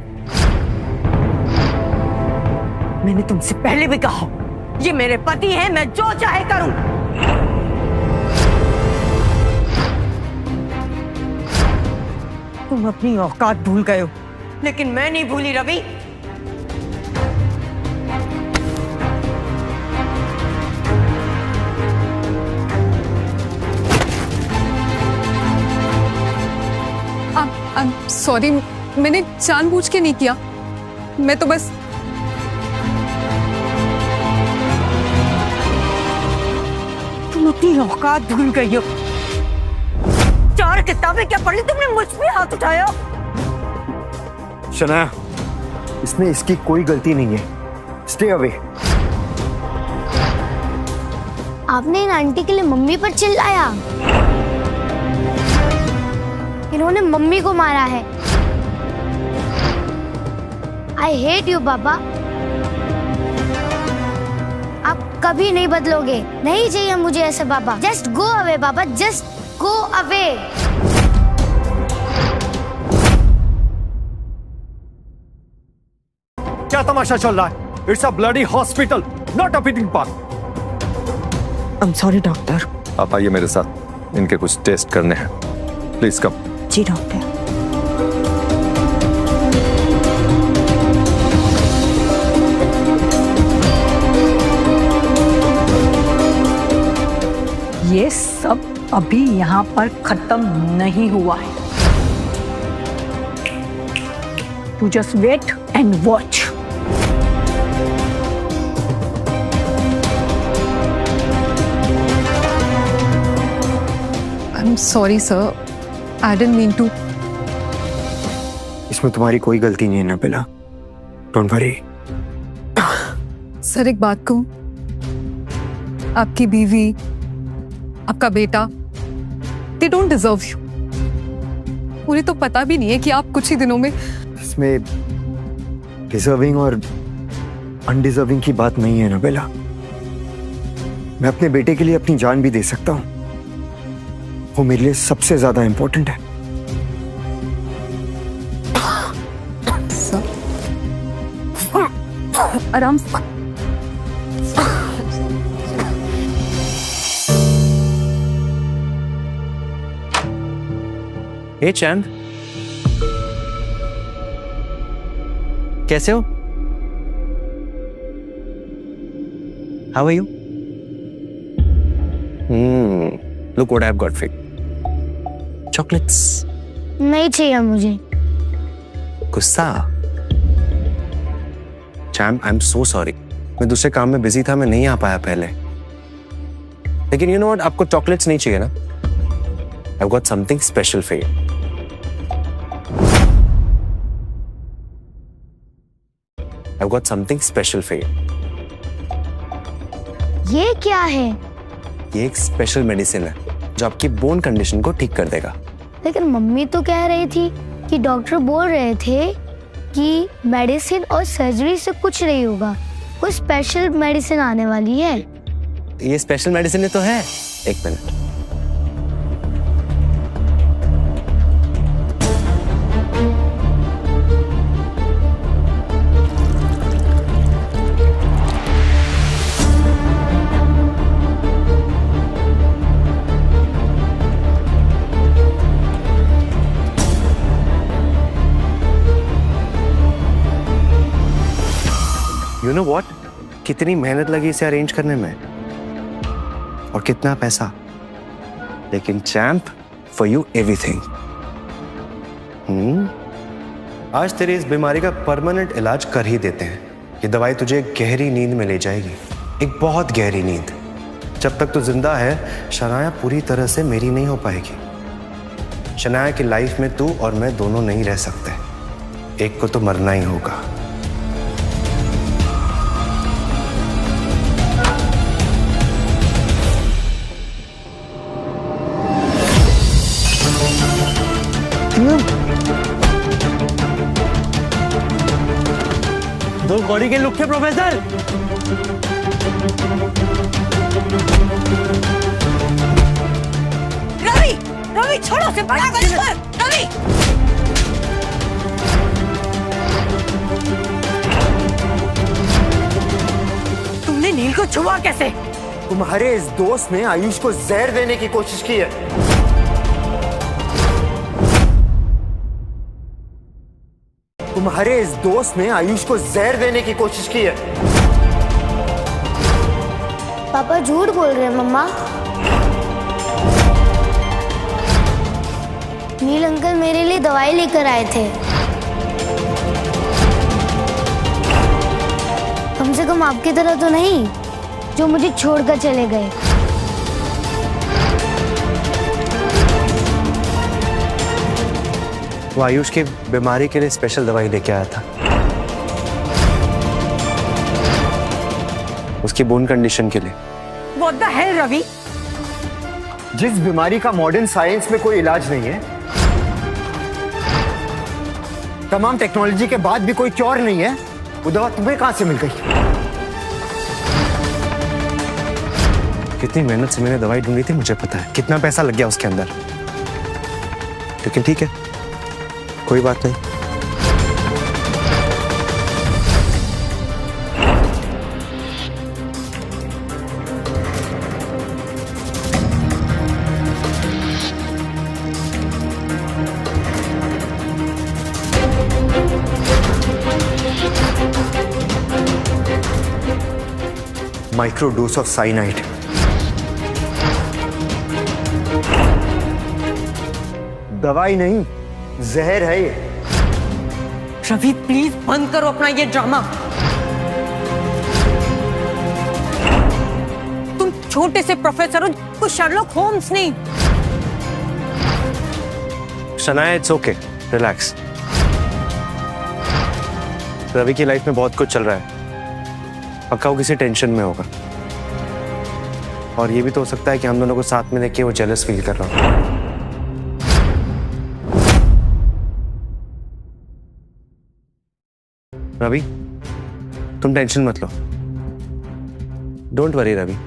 मैंने तुमसे पहले भी कहा, ये मेरे पति हैं, मैं जो चाहे करूं। तुम अपनी औकात भूल गए हो, लेकिन मैं नहीं भूली रवि। सॉरी, मैंने जानबूझ के नहीं किया। मैं तो बस तुम अपनी औकात भूल गई हो। 4 किताबें क्या पढ़ ली तुमने, मुझ पे हाथ उठाया। शनाया, इसमें इसकी कोई गलती नहीं है। Stay away. आपने इन आंटी के लिए मम्मी पर चिल्लाया। इन्होंने मम्मी को मारा है। आई हेट यू पापा। आप कभी नहीं बदलोगे। नहीं चाहिए मुझे ऐसे पापा। जस्ट गो अवे पापा, जस्ट गो अवे। क्या तमाशा चल रहा है? It's a bloody hospital, not a picnic park. I'm sorry doctor. आप आइए मेरे साथ, इनके कुछ टेस्ट करने हैं। Please come. जी डॉक्टर। ये सब अभी यहाँ पर खत्म नहीं हुआ है। You just wait and watch. I'm sorry, sir. I didn't mean to. इसमें तुम्हारी कोई गलती नहीं है नबिला। Don't worry. सर एक बात कहूं, आपकी बीवी, आपका बेटा, they don't deserve you. उन्हें तो पता भी नहीं है कि आप कुछ ही दिनों में। इसमें डिजर्विंग और अनडिजर्विंग की बात नहीं है नबिला। मैं अपने बेटे के लिए अपनी जान भी दे सकता हूं। वो मेरे लिए सबसे ज्यादा इंपॉर्टेंट है। आराम से। हे चैंद, कैसे हो? How are you? Look what I've got for you. Chocolates. नहीं चाहिए मुझे। गुस्सा? Champ, I am so sorry. मैं दूसरे काम में बिजी था, मैं नहीं आ पाया पहले। लेकिन यू नो व्हाट, आपको चॉकलेट्स नहीं चाहिए ना? I've got something special for you. I've got something special for you. ये क्या है? ये एक स्पेशल मेडिसिन है जो आपकी बोन कंडीशन को ठीक कर देगा। लेकिन मम्मी तो कह रही थी कि डॉक्टर बोल रहे थे कि मेडिसिन और सर्जरी से कुछ नहीं होगा, कोई स्पेशल मेडिसिन आने वाली है। ये स्पेशल मेडिसिन तो है। एक मिनट। You know what? कितनी मेहनत लगी इसे अरेंज करने में और कितना पैसा, लेकिन चैम्प, फॉर यू एवरीथिंग। आज तेरी इस बीमारी का परमानेंट इलाज कर ही देते हैं। ये दवाई तुझे गहरी नींद में ले जाएगी, एक बहुत गहरी नींद। जब तक तू जिंदा है, शनाया पूरी तरह से मेरी नहीं हो पाएगी। शनाया की लाइफ में तू और मैं दोनों नहीं रह सकते, एक को तो मरना ही होगा। दो कौड़ी के लुक थे प्रोफेसर। रवि, रवि छोड़ो से बड़ा रवि। तुमने नील को छुआ कैसे? तुम्हारे इस दोस्त ने आयुष को जहर देने की कोशिश की है। तुम्हारे इस दोस्त ने आयुष को जहर देने की कोशिश की है। पापा झूठ बोल रहे हैं मम्मा। नील अंकल मेरे लिए दवाई लेकर आए थे। कम से कम आपकी तरह तो नहीं जो मुझे छोड़कर चले गए। वो आयुष की बीमारी के लिए स्पेशल दवाई लेके आया था, उसकी बोन कंडीशन के लिए। What the hell, Ravi? जिस बीमारी का मॉडर्न साइंस में कोई इलाज नहीं है, तमाम टेक्नोलॉजी के बाद भी कोई क्योर नहीं है, वो दवा तुम्हें कहां से मिल गई? कितनी मेहनत से मैंने दवाई ढूंढी थी, मुझे पता है कितना पैसा लग गया उसके अंदर। लेकिन ठीक है, कोई बात नहीं। Micro dose of cyanide. दवाई नहीं, जहर है ये। रवि प्लीज बंद करो अपना ये ड्रामा। तुम छोटे से प्रोफेसर हो, कोई शर्लॉक होम्स नहीं। Shanaya, it's okay, relax. Ravi की लाइफ में बहुत कुछ चल रहा है, पक्का वो किसी टेंशन में होगा। और ये भी तो हो सकता है कि हम दोनों को साथ में देख के वो जेलस फील कर रहा हो। रवि, तुम टेंशन मत लो। डोंट वरी रवि,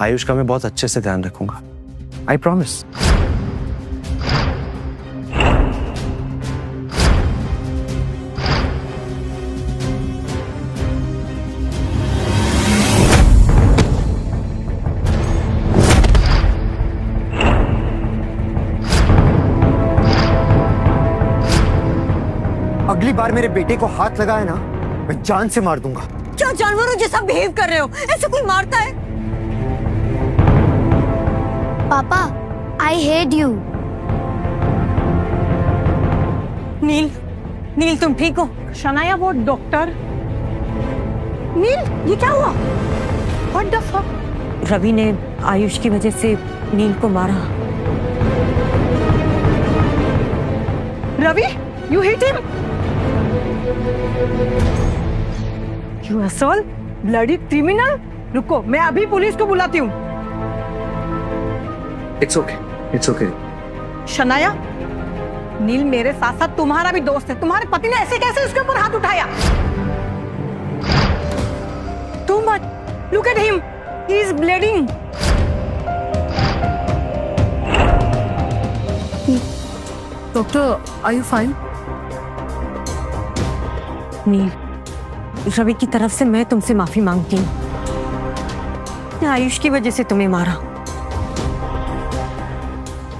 आयुष का मैं बहुत अच्छे से ध्यान रखूंगा, आई प्रॉमिस। अगली बार मेरे बेटे को हाथ लगाए ना, मैं जान से मार दूंगा। क्या जानवरों जैसा बिहेव कर रहे हो? ऐसे कोई मारता है? पापा, आई हेट यू। नील, नील तुम ठीक हो? शनाया वो डॉक्टर। नील ये क्या हुआ? What the fuck? रवि ने आयुष की वजह से नील को मारा। Ravi, you hit him? You asshole, bloody criminal! रुको, मैं अभी पुलिस को बुलाती हूँ। It's okay, it's okay. Shanaya, Neel मेरे साथ साथ तुम्हारा भी दोस्त है। तुम्हारे पति ने ऐसे कैसे उसके ऊपर हाथ उठाया? Too much. Look at him. He is bleeding. Doctor, are you fine? Neel, Ravi की तरफ से मैं तुमसे माफी मांगती हूँ। आयुष की वजह से तुम्हें मारा।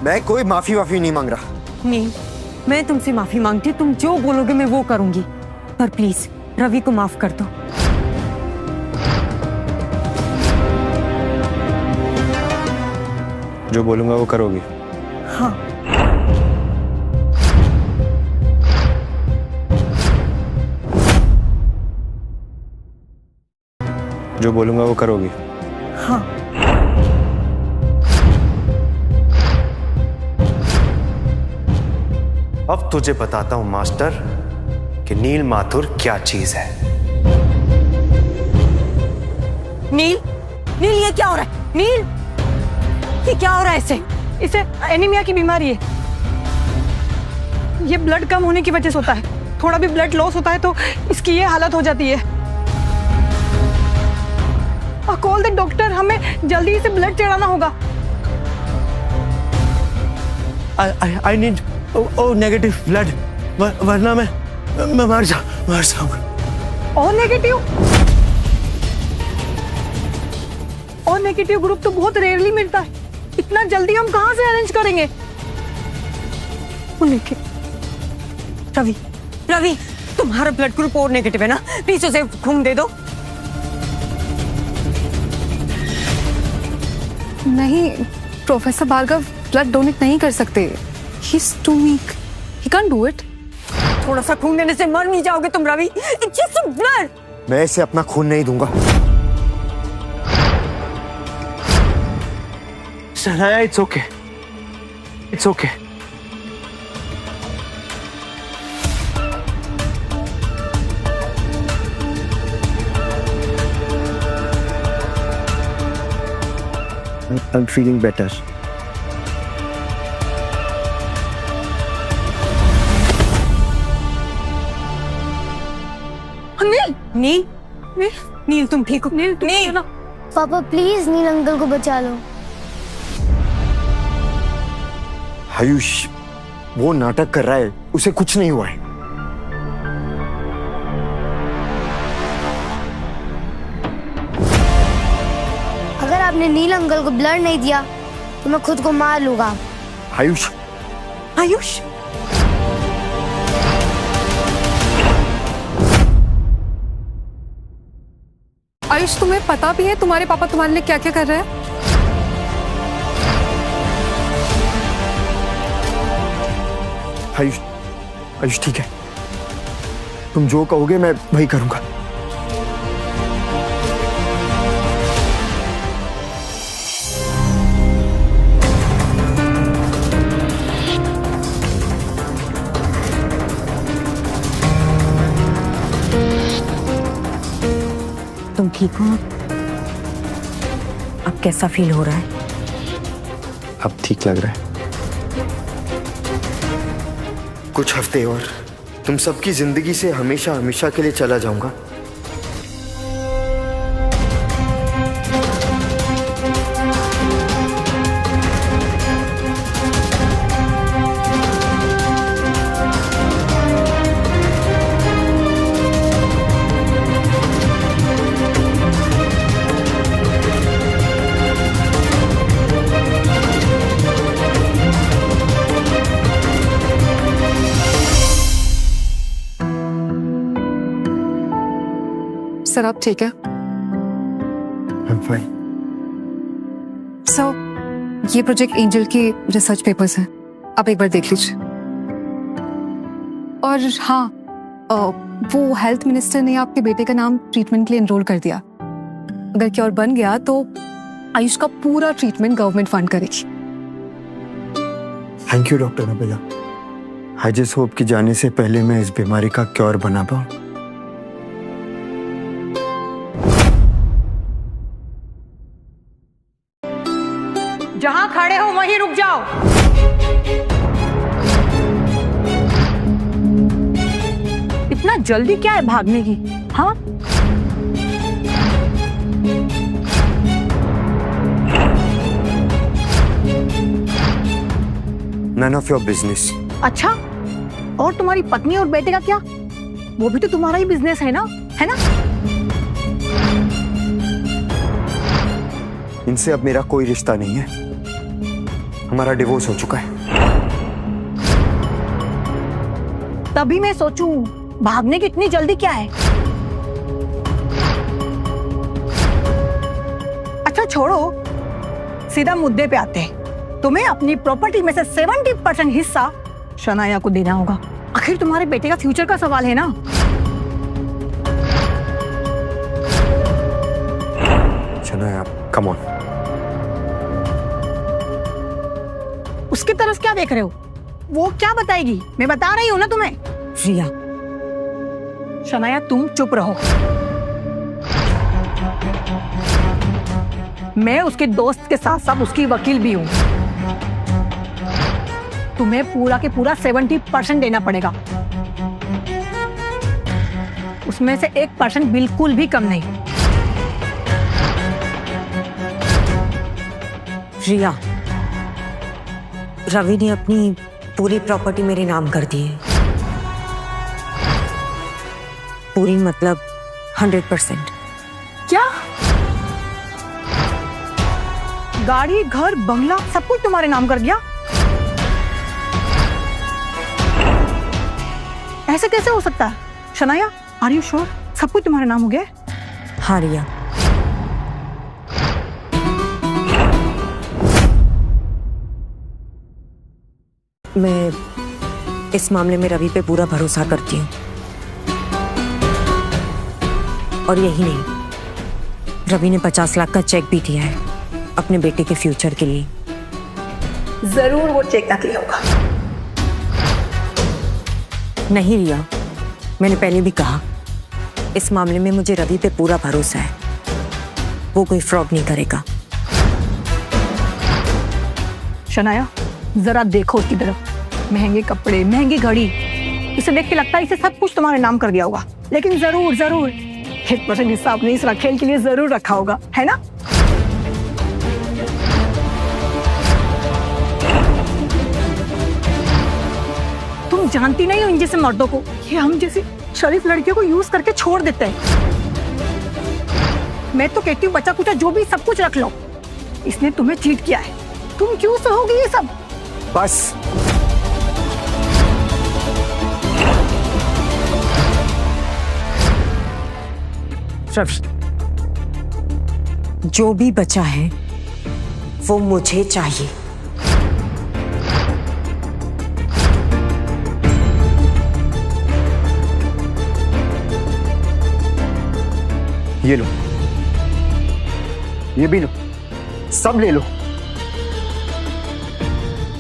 मैं कोई माफी नहीं मांग रहा। नील, मैं तुमसे माफी मांगती हूँ। तुम जो बोलोगे मैं वो करूंगी, पर प्लीज रवि को माफ कर दो। जो बोलूंगा वो करोगी? हाँ। जो बोलूंगा वो करोगी? हाँ। अब तुझे बताता हूं मास्टर कि नील माथुर क्या चीज है। नील, नील ये क्या हो रहा है? नील, ये क्या हो रहा है इसे? इसे एनीमिया की बीमारी है। ये ब्लड कम होने की वजह से होता है। थोड़ा भी ब्लड लॉस होता है तो इसकी ये हालत हो जाती है। कॉल द डॉक्टर, हमें जल्दी इसे ब्लड चढ़ाना होगा। I need नेगेटिव ब्लड, वरना मैं मर जाऊंगा। और नेगेटिव? और नेगेटिव ग्रुप तो बहुत रेयरली मिलता है। इतना जल्दी हम कहां से अरेंज करेंगे? रवि, रवि तुम्हारा ब्लड ग्रुप और नेगेटिव है ना? प्लीज उसे खून दे दो। नहीं प्रोफेसर भार्गव, ब्लड डोनेट नहीं कर सकते। He is too weak, he can do it. थोड़ा सा खून देने से मर नहीं जाओगे तुम रवि। It's just blood. मैं इसे अपना खून नहीं दूंगा। Shanaya, it's okay, it's okay. I'm feeling better. नील, नील, नील तुम ठीक हो? नील, नील। पापा प्लीज नील अंकल को बचा लो। आयुष वो नाटक कर रहा है, उसे कुछ नहीं हुआ है। अगर आपने नील अंकल को ब्लड नहीं दिया तो मैं खुद को मार लूंगा। आयुष, आयुष, आयुष तुम्हें पता भी है तुम्हारे पापा तुम्हारे लिए क्या क्या कर रहे हैं? आयुष, आयुष ठीक है, तुम जो कहोगे मैं वही करूंगा। तुम ठीक हो? अब कैसा फील हो रहा है? अब ठीक लग रहा है। कुछ हफ्ते और तुम सबकी जिंदगी से हमेशा हमेशा के लिए चला जाऊंगा। सर आप ठीक है? I'm fine. सर ये प्रोजेक्ट एंजल के रिसर्च पेपर्स हैं, आप एक बार देख लीजिए। और हाँ, वो हेल्थ मिनिस्टर ने आपके बेटे का नाम ट्रीटमेंट के लिए एनरोल कर दिया। अगर क्योर बन गया तो आयुष का पूरा ट्रीटमेंट गवर्नमेंट फंड करेगी। Thank you doctor Nabila. I just hope कि जाने से पहले मैं इस बीमारी का क्योर बना पाऊं। जहां खड़े हो वहीं रुक जाओ। इतना जल्दी क्या है भागने की? हाँ, None of your business. अच्छा, और तुम्हारी पत्नी और बेटे का क्या? वो भी तो तुम्हारा ही बिजनेस है ना? इनसे अब मेरा कोई रिश्ता नहीं है। हमारा डिवोर्स हो चुका है। तभी मैं सोचूं भागने की इतनी जल्दी क्या है? अच्छा छोड़ो, सीधा मुद्दे पे आते हैं। तुम्हें अपनी प्रॉपर्टी में से 70% हिस्सा शनाया को देना होगा। आखिर तुम्हारे बेटे का फ्यूचर का सवाल है ना। Shanaya, come on. उसकी तरफ क्या देख रहे हो? वो क्या बताएगी? मैं बता रही हूँ ना तुम्हें। रिया, शनाया तुम चुप रहो। मैं उसके दोस्त के साथ साथ उसकी वकील भी हूँ। तुम्हें पूरा के पूरा 70% देना पड़ेगा। उसमें से 1% बिल्कुल भी कम नहीं। रिया, रवि ने अपनी पूरी प्रॉपर्टी मेरे नाम कर दी है। पूरी मतलब 100%। क्या? गाड़ी, घर, बंगला सब कुछ तुम्हारे नाम कर दिया? ऐसे कैसे हो सकता है? शनाया, आर यू श्योर सब कुछ तुम्हारे नाम हो गया? हाँ रिया, मैं इस मामले में रवि पे पूरा भरोसा करती हूँ। और यही नहीं, रवि ने 50 लाख का चेक भी दिया है अपने बेटे के फ्यूचर के लिए। जरूर वो चेक नकली होगा। नहीं रिया, मैंने पहले भी कहा, इस मामले में मुझे रवि पे पूरा भरोसा है। वो कोई फ्रॉड नहीं करेगा। शनाया, जरा देखो उसकी तरफ। महंगे कपड़े, महंगी घड़ी, इसे देख के लगता है इसे सब कुछ तुम्हारे नाम कर दिया होगा। लेकिन जरूर 1% हिस्सा अपने इस रखेल के लिए जरूर रखा होगा, है ना? तुम जानती नहीं हो इन जैसे मर्दों को, ये हम जैसी शरीफ लड़कियों को यूज करके छोड़ देते हैं। मैं तो कहती हूँ बचा कुचा जो भी सब कुछ रख लो। इसने तुम्हें चीट किया है, तुम क्यों सहोगी ये सब? बस। रवि, जो भी बचा है वो मुझे चाहिए। ये लो, ये भी लो, सब ले लो।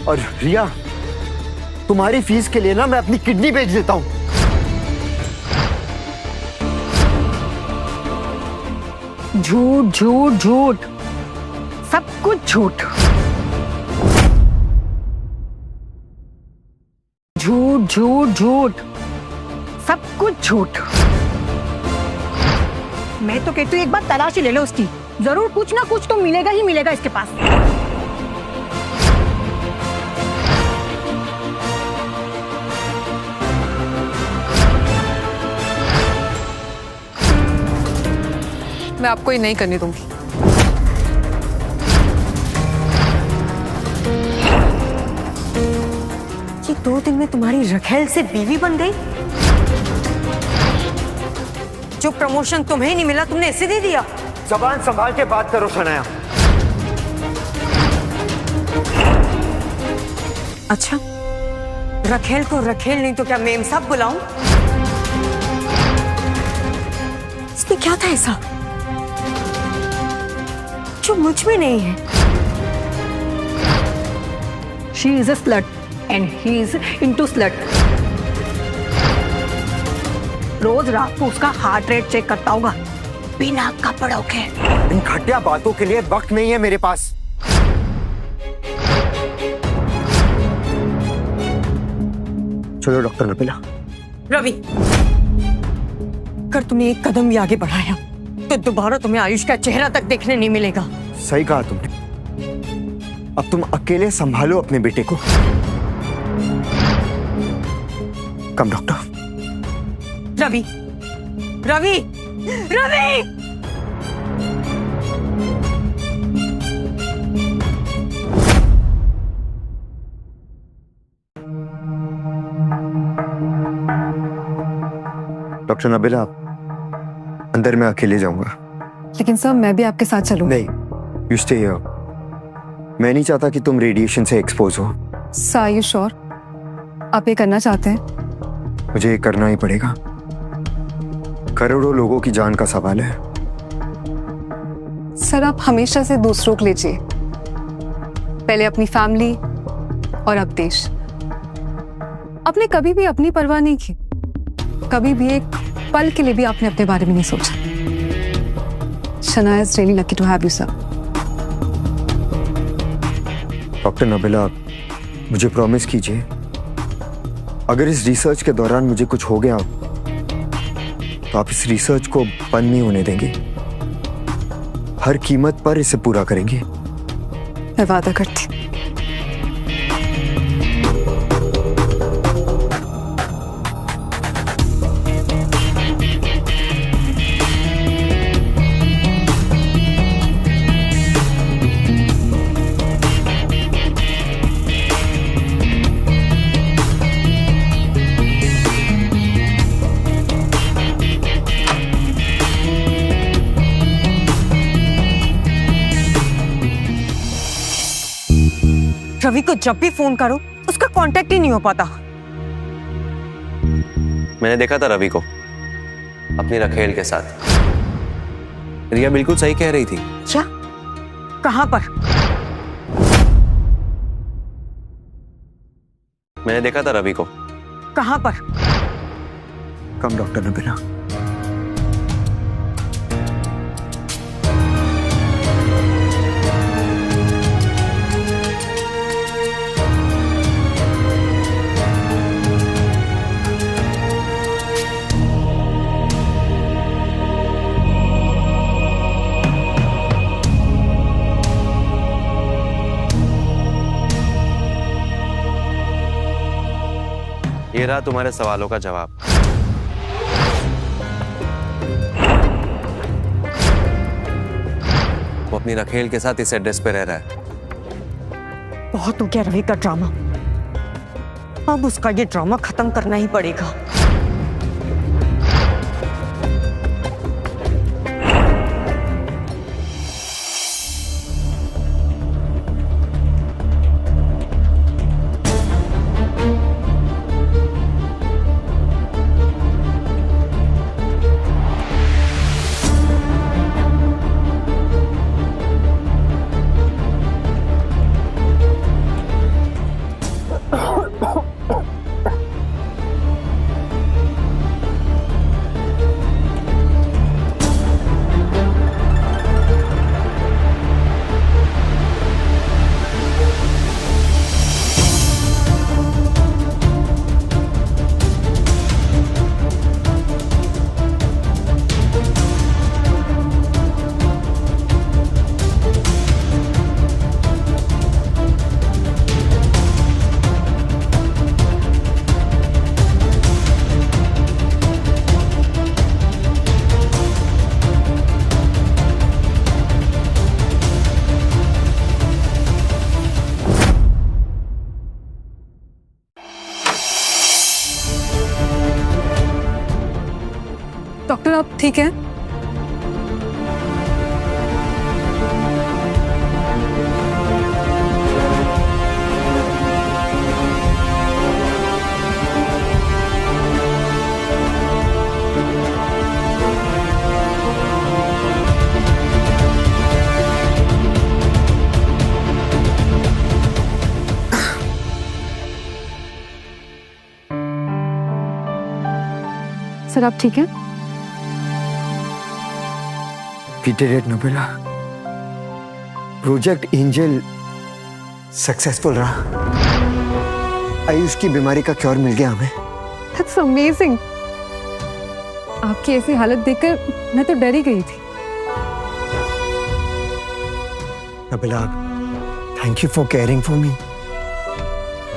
और रिया, तुम्हारी फीस के लिए ना मैं अपनी किडनी बेच देता हूं। झूठ झूठ झूठ, सब कुछ झूठ। झूठ झूठ झूठ, सब कुछ झूठ। मैं तो कहती हूँ एक बार तलाशी ले लो उसकी, जरूर कुछ ना कुछ तो मिलेगा ही मिलेगा इसके पास। मैं आपको ये नहीं करने दूंगी। ये 2 दिन में तुम्हारी रखेल से बीवी बन गई? जो प्रमोशन तुम्हें नहीं मिला तुमने इसे दे दिया? जबान संभाल के बात करो शनाया। अच्छा, रखेल को रखेल नहीं तो क्या मेम साहब बुलाऊं? इसमें क्या था ऐसा जो मुझ में नहीं है? She is a slut and he is into slut. रोज रात को उसका हार्ट रेट चेक करता होगा बिना कपड़ों के। इन घटिया बातों के लिए वक्त नहीं है मेरे पास। चलो डॉक्टर नबीला। रवि, अगर तुमने एक कदम भी आगे बढ़ाया तो दोबारा तुम्हें आयुष का चेहरा तक देखने नहीं मिलेगा। सही कहा तुमने। अब तुम अकेले संभालो अपने बेटे को। कम डॉक्टर। रवि, रवि, रवि! डॉक्टर नबीला, अंदर मैं अकेले जाऊंगा। लेकिन सर मैं भी आपके साथ चलूं। नहीं, यू स्टे हियर। मैं नहीं चाहता कि तुम रेडिएशन से एक्सपोज हो। सर आर यू श्योर आप ये करना चाहते हैं? मुझे ये करना ही पड़ेगा। करोड़ों लोगों की जान का सवाल है। सर आप हमेशा से दूसरों को लीजिए, पहले अपनी फैमिली और अब देश। आपने कभी भी अपनी परवाह नहीं की, कभी भी एक पल के लिए भी आपने अपने बारे में नहीं सोचा। Shanaya is really lucky to have you sir. Doctor Nabila, मुझे प्रॉमिस कीजिए, अगर इस रिसर्च के दौरान मुझे कुछ हो गया तो आप इस रिसर्च को बंद नहीं होने देंगे। हर कीमत पर इसे पूरा करेंगे। मैं वादा करती। रवि को जब भी फोन करो उसका कांटेक्ट ही नहीं हो पाता। मैंने देखा था रवि को अपनी रखेल के साथ। रिया बिल्कुल सही कह रही थी। क्या? कहां पर? मैंने देखा था रवि को। कहां पर? कम डॉक्टर नबीला। ये रहा तुम्हारे सवालों का जवाब। वो अपनी रखेल के साथ इस एड्रेस पे रह रहा है। बहुत हो गया रवि का ड्रामा, अब उसका ये ड्रामा खत्म करना ही पड़ेगा। डॉक्टर आप ठीक हैं? सर आप ठीक हैं? We did it, Nabila. Project angel successful रहा। आयुष की बीमारी का क्योर मिल गया हमें। That's amazing। आपकी ऐसी हालत देखकर मैं तो डर ही गई थी। Nabila, thank you for caring for me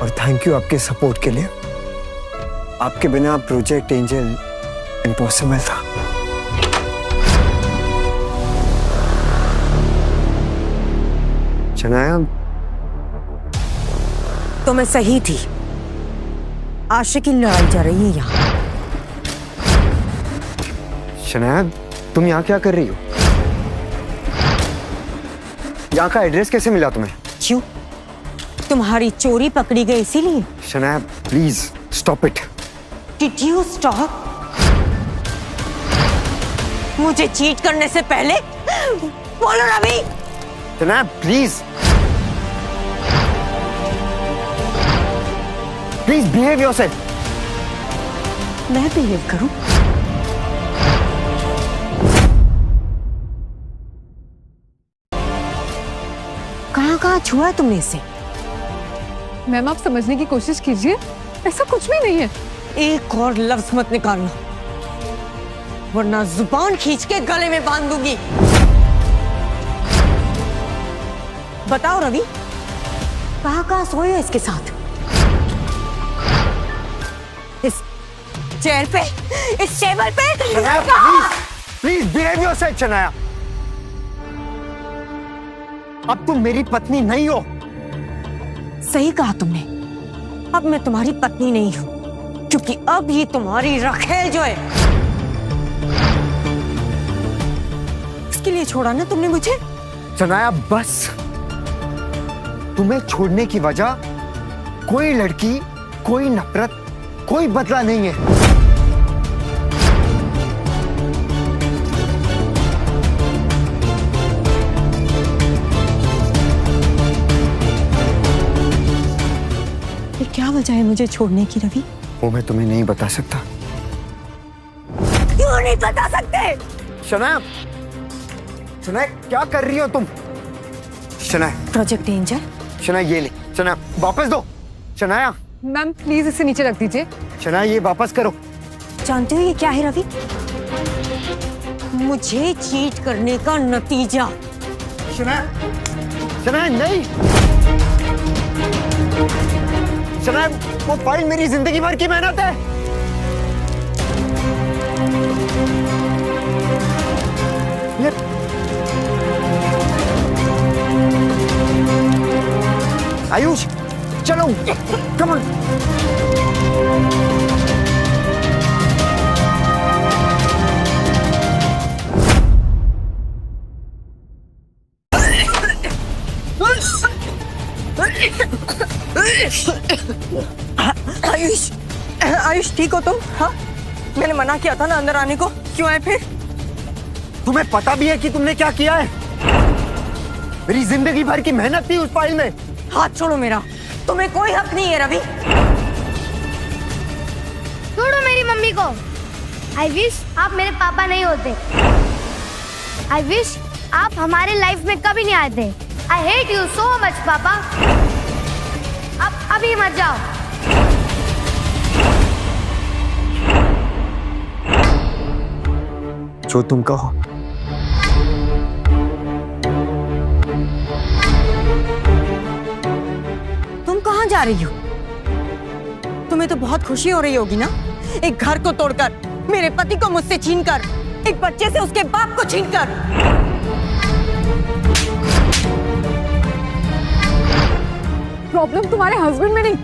और थैंक यू आपके सपोर्ट के लिए। आपके बिना प्रोजेक्ट एंजल इम्पॉसिबल था। शनाया, तो मैं सही थी। आशिक की लड़ाई जा रही है यहाँ। शनाया, तुम यहाँ क्या कर रही हो? यहाँ का एड्रेस कैसे मिला तुम्हें? क्यों? तुम्हारी चोरी पकड़ी गई इसीलिए? Shanaya, please stop it. Did you stop? मुझे चीट करने से पहले बोलो Ravi. Shanaya, please please behave yourself. मैं बिहेव करूं? कहाँ छुआ तुमने इसे? मैम आप समझने की कोशिश कीजिए, ऐसा कुछ भी नहीं है। एक और लफ्ज मत निकालना वरना जुबान खींच के गले में बांध दूंगी। बताओ रवि, कहाँ सोए हो इसके साथ? इस चेयर पे, इस टेबल पे? Please behave yourself Shanaya. अब तुम मेरी पत्नी नहीं हो। सही कहा तुमने। अब मैं तुम्हारी पत्नी नहीं हूं, क्योंकि अब ये तुम्हारी रखेल जो है। इसके लिए छोड़ा ना तुमने मुझे? शनाया बस। तुम्हें छोड़ने की वजह कोई लड़की, कोई नफरत, कोई बदला नहीं है। क्या वजह है मुझे छोड़ने की रवि? वो मैं तुम्हें नहीं बता सकता। क्यों नहीं बता सकते? शनाया, शनाया क्या कर रही हो तुम? Shanaya, project angel. शनाया ये ले। शनाया वापस दो। शनाया। मैम प्लीज इसे नीचे रख दीजिए। शनाया ये वापस करो। जानते हो ये क्या है रवि? मुझे चीट करने का नतीजा। शनाया, शनाया नहीं। शनाया, वो फाइल मेरी जिंदगी भर की मेहनत है। आयुष चलो, कम ऑन। आयुष, आयुष ठीक हो तुम? हाँ, मैंने मना किया था ना अंदर आने को, क्यों आए फिर? तुम्हें पता भी है कि तुमने क्या किया है? मेरी जिंदगी भर की मेहनत थी उस फाइल में। हाथ छोड़ो मेरा, तुम्हें कोई हक नहीं है रवि। छोड़ो मेरी मम्मी को। आई विश आप मेरे पापा नहीं होते। आई विश आप हमारे लाइफ में कभी नहीं आते। आई हेट यू सो मच पापा। अब अभी मत जाओ। जो तुम कहो। तुम कहाँ जा रही हो? तुम्हें तो बहुत खुशी हो रही होगी ना, एक घर को तोड़कर, मेरे पति को मुझसे छीनकर, एक बच्चे से उसके बाप को छीनकर। प्रॉब्लम तुम्हारे हस्बैंड में नहीं,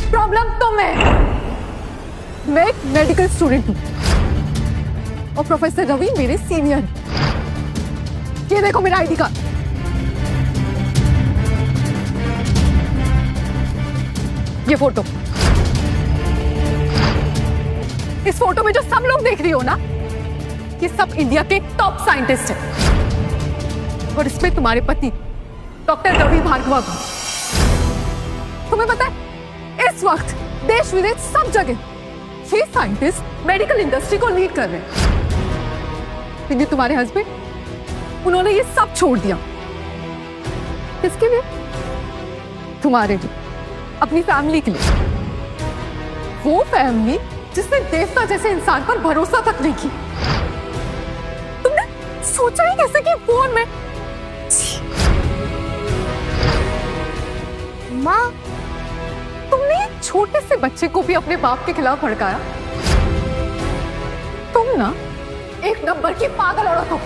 प्रॉब्लम तुम है। मैं एक मेडिकल स्टूडेंट हूँ और प्रोफेसर रवि मेरे सीनियर। ये देखो मेरा आईडी कार्ड। ये फोटो, इस फोटो में जो सब लोग देख रही हो ना, ये सब इंडिया के टॉप साइंटिस्ट हैं। और इसमें तुम्हारे पति डॉक्टर रवि भार्गव। तुम्हें पता है इस वक्त देश विदेश सब जगह ये साइंटिस्ट मेडिकल इंडस्ट्री को लीड कर रहे हैं। लेकिन तुम्हारे हस्बैंड, उन्होंने ये सब छोड़ दिया। किसके लिए? तुम्हारे लिए, अपनी फैमिली के लिए। वो फैमिली जिसने देवता जैसे इंसान पर भरोसा तक नहीं किया। तुमने सोचा ही कैसे कि फोन में माँ, तुमने छोटे से बच्चे को भी अपने बाप के खिलाफ भड़काया। तुम ना एक नंबर की पागल औरत हो।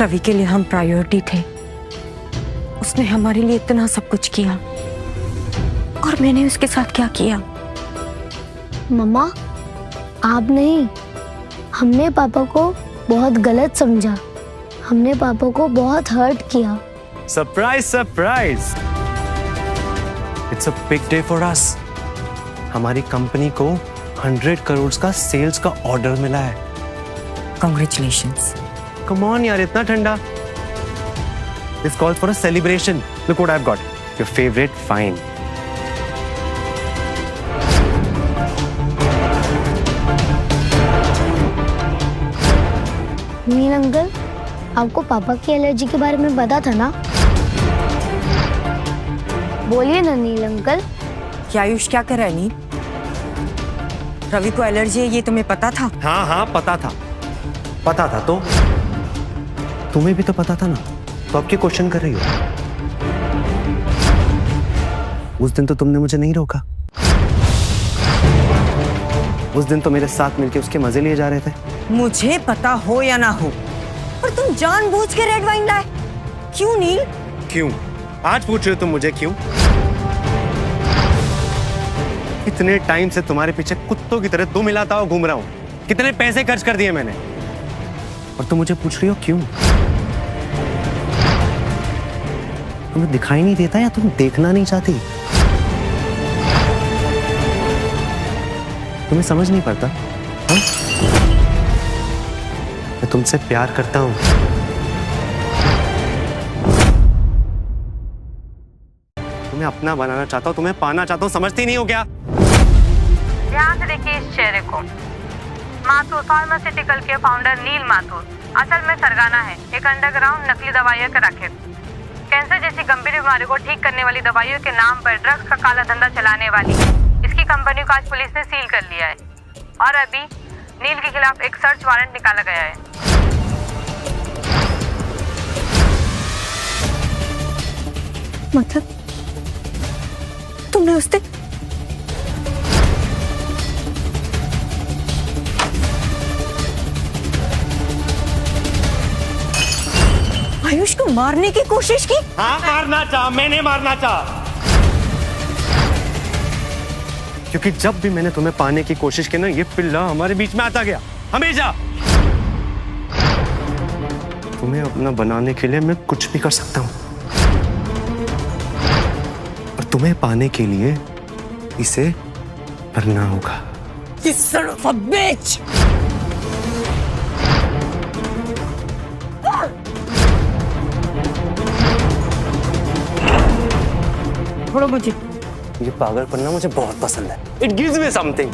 रवि के लिए हम प्रायोरिटी थे। उसने हमारे लिए इतना सब कुछ किया, और मैंने उसके साथ क्या किया? मम्मा, आप नहीं, हमने पापा को बहुत गलत समझा। हमने पापा को बहुत हर्ट किया। Surprise surprise, it's a big day for us. हमारी कंपनी को 100 करोड़ का सेल्स का ऑर्डर मिला है। कांग्रेचुलेशंस। कम ऑन यार, इतना ठंडा। This calls for a celebration. Look what I have got, your favourite fine. Neel uncle, आपको पापा की एलर्जी के बारे में पता था ना? बोलिए ना नील अंकल। क्या आयुष क्या कर रहा है नील? रवि को एलर्जी है ये तुम्हें पता था? हाँ हाँ पता था, पता था। तो तुम्हें भी तो पता था ना, तो अब क्या क्वेश्चन कर रही हो? उस दिन तो तुमने मुझे नहीं रोका। उस दिन तो मेरे साथ मिलके उसके मजे लिए जा रहे थे। मुझे पता हो या ना हो, पर तुम जानबूझ के रेड वाइन लाए। क्यों नील? क्यों? आज पूछ रहे हो तुम मुझे क्यों? इतने टाइम से तुम्हारे पीछे कुत्तों की तरह दुम मिलाता हुआ घूम रहा हूं। कितने पैसे खर्च कर दिए मैंने, और तुम मुझे पूछ रही हो क्यों? तुम्हें दिखाई नहीं देता या तुम देखना नहीं चाहती? तुम्हें समझ नहीं पड़ता? हाँ? मैं तुमसे प्यार करता हूं। तुम्हें अपना बनाना चाहता हूं, तुम्हें पाना चाहता हूं, समझती नहीं हो क्या? ध्यान से देखिए इस चेहरे को। माथुर फार्मास्यूटिकल के फाउंडर नील माथुर असल में सरगाना है, एक अंडरग्राउंड नकली दवाइयों का राकेट। कैंसर जैसी गंभीर बीमारी को ठीक करने वाली दवाइयों के नाम पर ड्रग्स का काला धंधा चलाने वाली इसकी कंपनी को आज पुलिस ने सील कर लिया है, और अभी नील के खिलाफ एक सर्च वारंट निकाला गया है। मतलब तुमने उस दिन आयुष को मारने की कोशिश की? हाँ मारना चाहा, मैंने मारना चाहा। क्योंकि जब भी मैंने तुम्हें पाने की कोशिश की ना, ये पिल्ला हमारे बीच में आता गया, हमेशा। तुम्हें अपना बनाने के लिए मैं कुछ भी कर सकता हूं, और तुम्हें पाने के लिए इसे मरना होगा। You son of a bitch! छोड़ो मुझे। ये पागलपन ना मुझे बहुत पसंद है। It gives me something.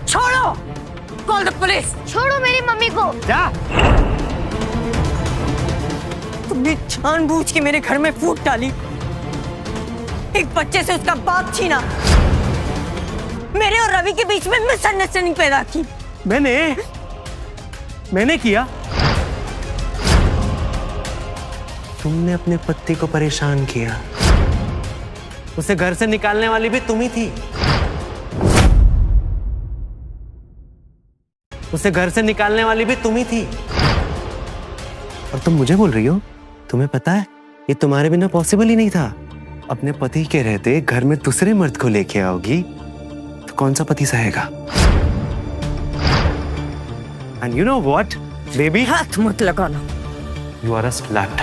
छोड़ो! Call the police! छोड़ो मेरी मम्मी को। जा। तुमने जानबूझ के मेरे घर में फूट डाली, एक बच्चे से उसका बाप छीना, मेरे और रवि के बीच में मिसअंडरस्टैंडिंग पैदा की। मैंने किया? तुमने अपने पति को परेशान किया। उसे घर से निकालने वाली भी तुम ही थी। उसे घर से निकालने वाली भी तुम ही थी। और तुम मुझे बोल रही हो? तुम्हें पता है ये तुम्हारे बिना पॉसिबल ही नहीं था। अपने पति के रहते घर में दूसरे मर्द को लेके आओगी तो कौन सा पति सहेगा? And you know what baby, हाथ मत लगाना। You are a slut.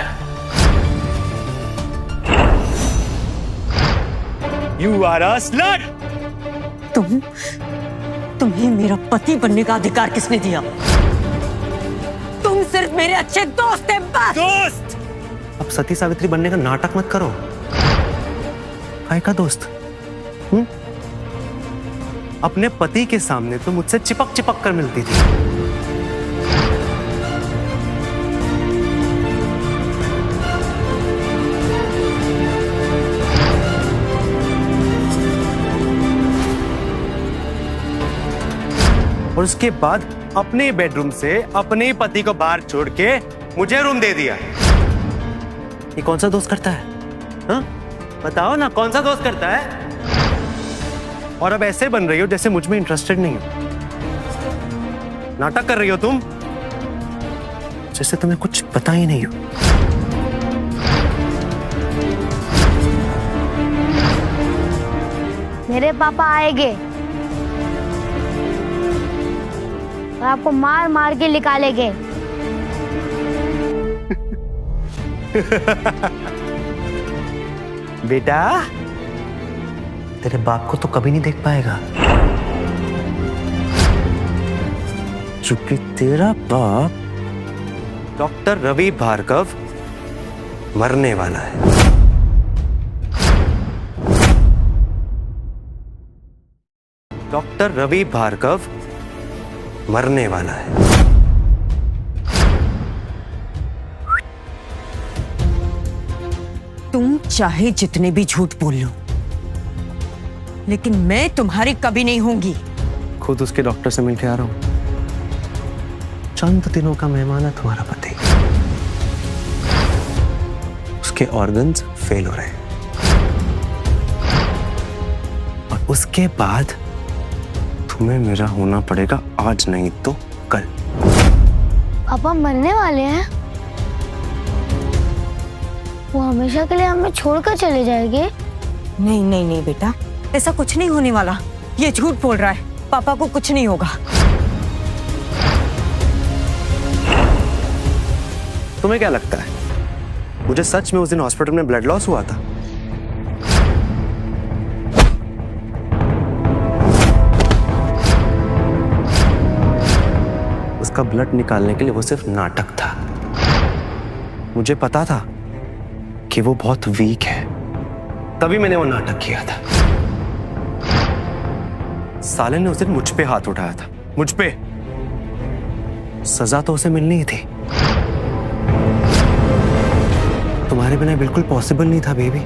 You are a slut. तुम्हें मेरा पति बनने का अधिकार किसने दिया? तुम सिर्फ मेरे अच्छे दोस्त हैं बस। दोस्त? अब सती सावित्री बनने का नाटक मत करो। काय का दोस्त? अपने पति के सामने तो मुझसे चिपक चिपक कर मिलती थी। और उसके बाद अपने बेडरूम से अपने पति को बाहर छोड़ के मुझे रूम दे दिया। ये कौन सा दोस्त करता है? हाँ? बताओ ना, कौन सा दोस्त करता है? और अब ऐसे बन रही हो जैसे मुझ में इंटरेस्टेड नहीं हो। नाटक कर रही हो तुम, जैसे तुम्हें कुछ पता ही नहीं हो। मेरे पापा आएंगे और आपको मार मार के निकालेंगे। बेटा, तेरे बाप को तो कभी नहीं देख पाएगा, क्योंकि तेरा बाप डॉक्टर रवि भार्गव मरने वाला है। डॉक्टर रवि भार्गव मरने वाला है। तुम चाहे जितने भी झूठ बोल लो, लेकिन मैं तुम्हारी कभी नहीं होंगी। खुद उसके डॉक्टर से मिलके आ रहा हूं। चंद दिनों का मेहमान है तुम्हारा पति। उसके ऑर्गन्स फेल हो रहे हैं और उसके बाद तुम्हें मेरा होना पड़ेगा, आज नहीं तो कल। पापा मरने वाले हैं? वो हमेशा के लिए हमें छोड़कर चले जाएंगे? नहीं नहीं नहीं बेटा, ऐसा कुछ नहीं होने वाला। ये झूठ बोल रहा है। पापा को कुछ नहीं होगा। तुम्हें क्या लगता है मुझे सच में उस दिन हॉस्पिटल में ब्लड लॉस हुआ था? उसका ब्लड निकालने के लिए वो सिर्फ नाटक था। मुझे पता था कि वो बहुत वीक है, तभी मैंने वो नाटक किया था। साले ने उस दिन मुझ पे हाथ उठाया था, मुझ पे। सजा तो उसे मिलनी ही थी। तुम्हारे बिना बिल्कुल पॉसिबल नहीं था बेबी।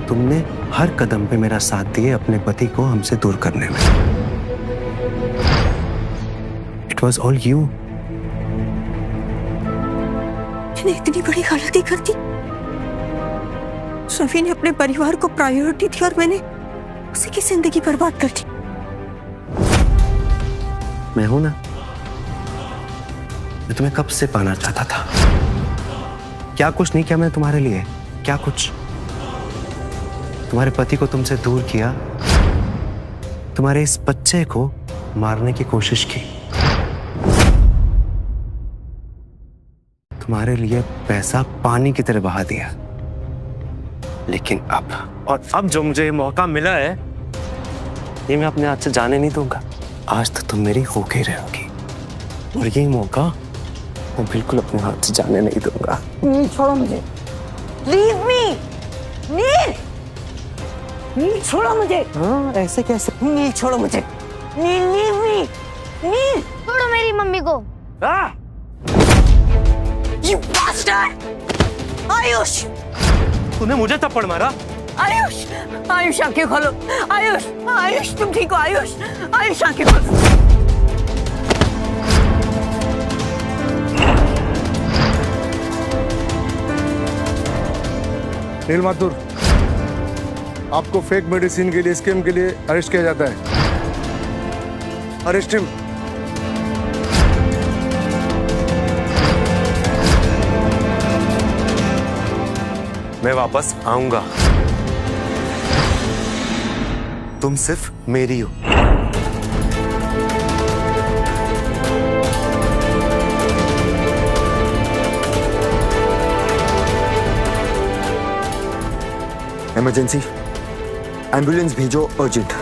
तुमने हर कदम पे मेरा साथ दिए अपने पति को हमसे दूर करने में। It was all you. मैंने इतनी बड़ी गलती कर दी। रवि ने अपने परिवार को प्रायोरिटी दी और मैंने उसी की जिंदगी बर्बाद कर दी। मैं हूं ना, मैं तुम्हें कब से पाना चाहता था। क्या कुछ नहीं किया मैंने तुम्हारे लिए, क्या कुछ। तुम्हारे पति को तुमसे दूर किया, तुम्हारे इस बच्चे को मारने की कोशिश की, तुम्हारे लिए पैसा पानी की तरह बहा दिया। लेकिन अब जो मुझे ये मौका मिला है, ये मैं अपने हाथ से जाने नहीं दूंगा। आज तो तुम मेरी होके ही रहोगी और ये मौका मैं बिल्कुल अपने हाथ से जाने नहीं दूंगा। नील छोड़ो मुझे। Leave me. नील, नील छोड़ो मुझे। हाँ, ऐसे कैसे? नील छोड़ो मुझे। नील, लीव मी। नील छोड़ो मेरी मम्मी को। You bastard! आयुष, तूने मुझे थप्पड़ मारा? आयुष, आयुष आंखें खोलो। आयुष, आयुष तुम ठीक हो? आयुष, आयुष आंखें खोलो। नील माथुर, आपको फेक मेडिसिन के लिए, स्कैम के लिए अरेस्ट किया जाता है। Arrest him. मैं वापस आऊंगा। तुम सिर्फ मेरी हो। इमरजेंसी, एम्बुलेंस भेजो अर्जेंट।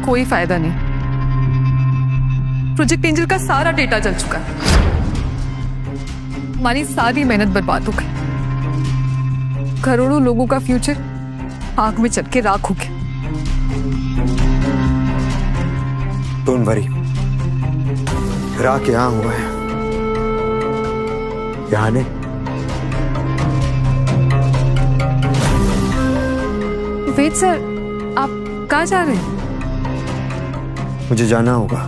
कोई फायदा नहीं। प्रोजेक्ट एंजल का सारा डेटा जल चुका है। हमारी सारी मेहनत बर्बाद हो गई। करोड़ों लोगों का फ्यूचर आग में चल के राख हो गया। डोंट वरी, राख यहाँ हुआ है, यहाँ ने। वेट सर, आप कहाँ जा रहे हैं? मुझे जाना होगा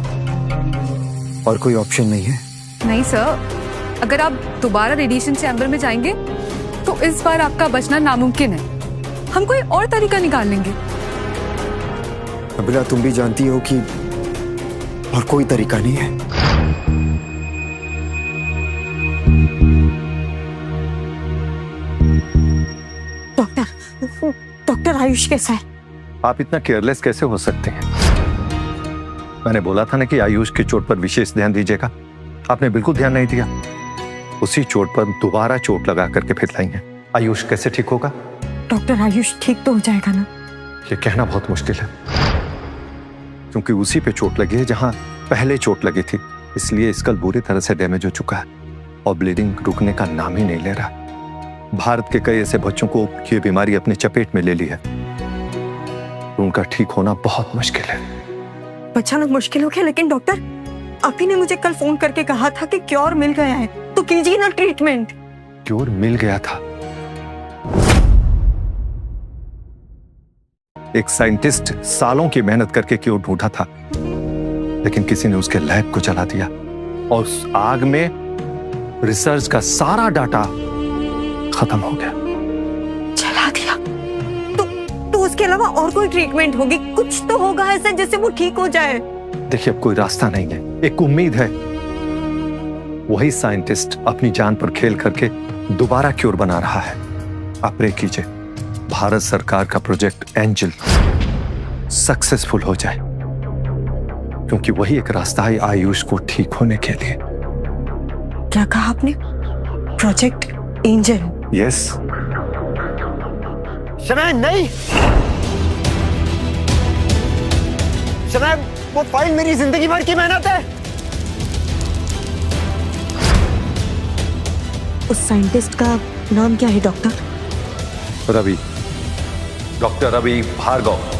और कोई ऑप्शन नहीं है। नहीं सर, अगर आप दोबारा रेडिएशन चैम्बर में जाएंगे तो इस बार आपका बचना नामुमकिन है। हम कोई और तरीका निकाल लेंगे। अबिला, तुम भी जानती हो कि और कोई तरीका नहीं है। डॉक्टर आयुष कैसा है? आप इतना केयरलेस कैसे हो सकते हैं? मैंने बोला था ना कि आयुष की चोट पर विशेष ध्यान दीजिएगा। आपने बिल्कुल ध्यान नहीं दिया। उसी चोट पर दोबारा चोट लगा करके फिर लाई है। आयुष कैसे ठीक होगा? डॉक्टर, आयुष ठीक तो हो जाएगा ना? ये कहना बहुत मुश्किल है, क्योंकि उसी पे चोट लगी है जहां पहले चोट लगी थी। इसलिए स्कल बुरी तरह से डैमेज हो चुका है और ब्लीडिंग रुकने का नाम ही नहीं ले रहा। भारत के कई ऐसे बच्चों को ये बीमारी अपने चपेट में ले ली है, उनका ठीक होना बहुत मुश्किल है। बचाना मुश्किल हो गया, लेकिन डॉक्टर, आप ही ने मुझे कल फोन करके कहा था कि क्योर मिल गया है, तो कीजिए ना ट्रीटमेंट। क्योर मिल गया था? एक साइंटिस्ट सालों की मेहनत करके क्योर ढूंढा था, लेकिन किसी ने उसके लैब को जला दिया और उस आग में रिसर्च का सारा डाटा खत्म हो गया। जला दिया? तो उसके अलावा और कोई ट्रीटमेंट होगी? कुछ तो होगा ऐसा जिससे वो ठीक हो जाए। देखिए, अब कोई रास्ता नहीं है, एक उम्मीद है। वही साइंटिस्ट अपनी जान पर खेल करके दोबारा क्योर बना रहा है। आप प्रे कीजिए भारत सरकार का प्रोजेक्ट एंजल सक्सेसफुल हो जाए, क्योंकि वही एक रास्ता है आयुष को ठीक होने के लिए। क्या कहा आपने? Project angel? यस। शनाया, नहीं। शनाया, वो फाइल मेरी जिंदगी भर की मेहनत है। उस साइंटिस्ट का नाम क्या है doctor? Ravi, doctor Ravi Bhargav.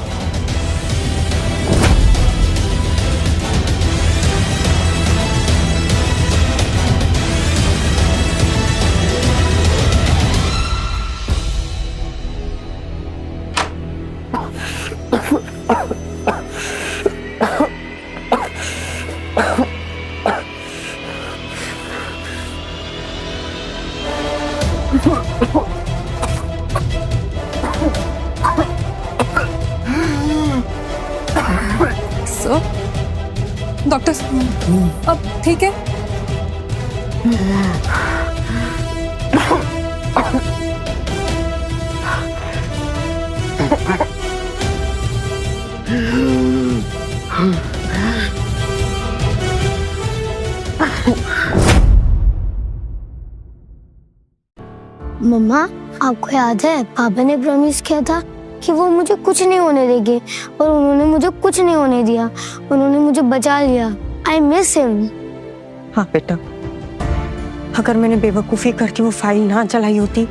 Doctor, अब ठीक है? मम्मा, आपको याद है पापा ने प्रॉमिस किया था कि वो मुझे कुछ नहीं होने देंगे, और उन्होंने मुझे कुछ नहीं होने दिया। उन्होंने मुझे बचा लिया। I miss him. हाँ बेटा, अगर मैंने बेवकूफी करके वो फाइल ना चलाई होती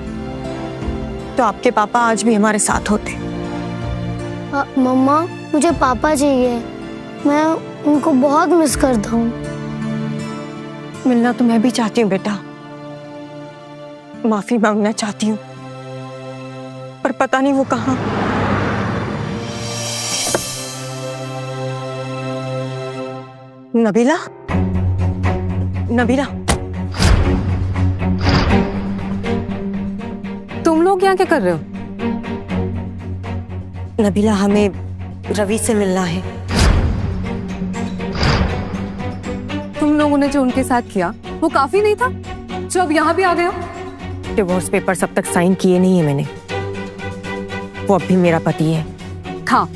तो आपके पापा आज भी हमारे साथ होते। मम्मा, मुझे पापा चाहिए। मैं उनको बहुत मिस करता हूँ। मिलना तो मैं भी चाहती हूँ बेटा, माफी मांगना चाहती हूँ, पर पता नहीं वो कहाँ। नबीला, नबीला, तुम लोग यहाँ क्या कर रहे हो? नबीला, हमें रवि से मिलना है। तुम लोगों ने जो उनके साथ किया वो काफी नहीं था जो अब यहाँ भी आ गए हो? डिवोर्स पेपर्स अब तक साइन किए नहीं है मैंने। वो अब भी मेरा पति है। हाँ,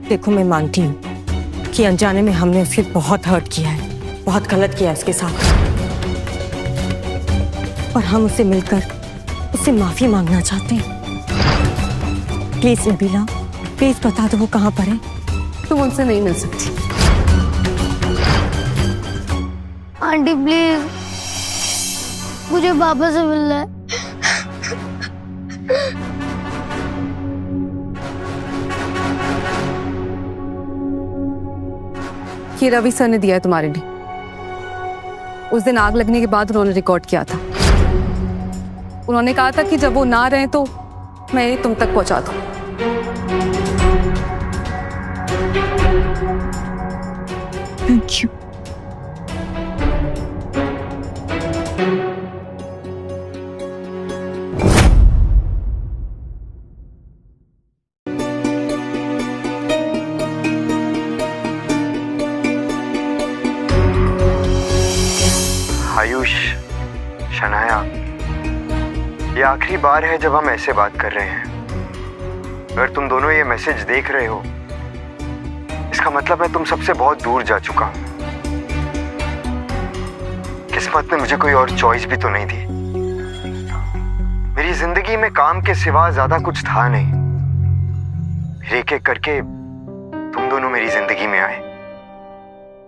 देखो मैं मानती हूँ कि अनजाने में हमने उसके बहुत हर्ट किया है, बहुत गलत किया है उसके साथ, और हम उससे मिलकर उससे माफी मांगना चाहते हैं। प्लीज नबीला, प्लीज बता दो वो कहाँ पर है। तुम उनसे नहीं मिल सकती। आंटी प्लीज, मुझे पापा से मिलना है। ये रवि सर ने दिया है तुम्हारे लिए। उस दिन आग लगने के बाद उन्होंने रिकॉर्ड किया था। उन्होंने कहा था कि जब वो ना रहे तो मैं तुम तक पहुंचा दूं। Thank you. आयुष, शनाया, ये आखिरी बार है जब हम ऐसे बात कर रहे हैं। अगर तुम दोनों ये मैसेज देख रहे हो, इसका मतलब मैं तुम सबसे बहुत दूर जा चुका हूं। किस्मत ने मुझे कोई और चॉइस भी तो नहीं दी। मेरी जिंदगी में काम के सिवा ज्यादा कुछ था नहीं। फिर एक एक करके तुम दोनों मेरी जिंदगी में आए,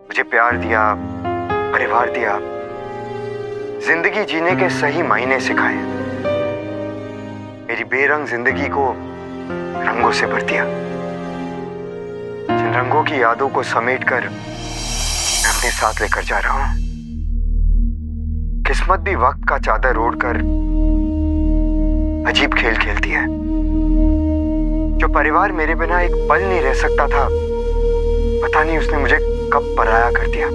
मुझे प्यार दिया, परिवार दिया, जिंदगी जीने के सही मायने सिखाए, मेरी बेरंग जिंदगी को रंगों से भर दिया। जिन रंगों की यादों को समेटकर मैं अपने साथ लेकर जा रहा हूं। किस्मत भी वक्त का चादर ओढ़कर अजीब खेल खेलती है। जो परिवार मेरे बिना एक पल नहीं रह सकता था, पता नहीं उसने मुझे कब पराया कर दिया।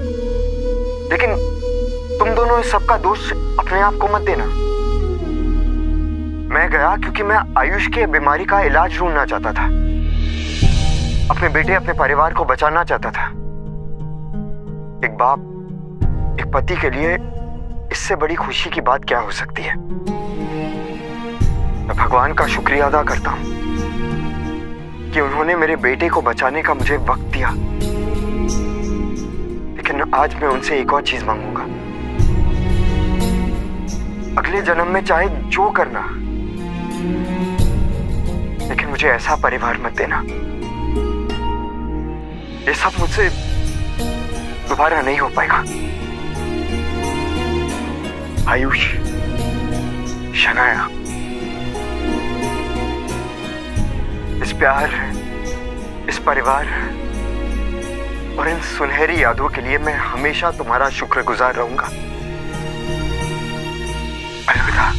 लेकिन तुम दोनों इस सबका दोष अपने आप को मत देना। मैं गया क्योंकि मैं आयुष की बीमारी का इलाज ढूंढना चाहता था। अपने बेटे, अपने परिवार को बचाना चाहता था। एक बाप, एक पति के लिए इससे बड़ी खुशी की बात क्या हो सकती है। मैं भगवान का शुक्रिया अदा करता हूं कि उन्होंने मेरे बेटे को बचाने का मुझे वक्त दिया। लेकिन आज मैं उनसे एक और चीज मांगूंगा। अगले जन्म में चाहे जो करना, लेकिन मुझे ऐसा परिवार मत देना। ये सब मुझसे दोबारा नहीं हो पाएगा। आयुष, शनाया, इस प्यार, इस परिवार और इन सुनहरी यादों के लिए मैं हमेशा तुम्हारा शुक्रगुजार रहूंगा। अलविदा।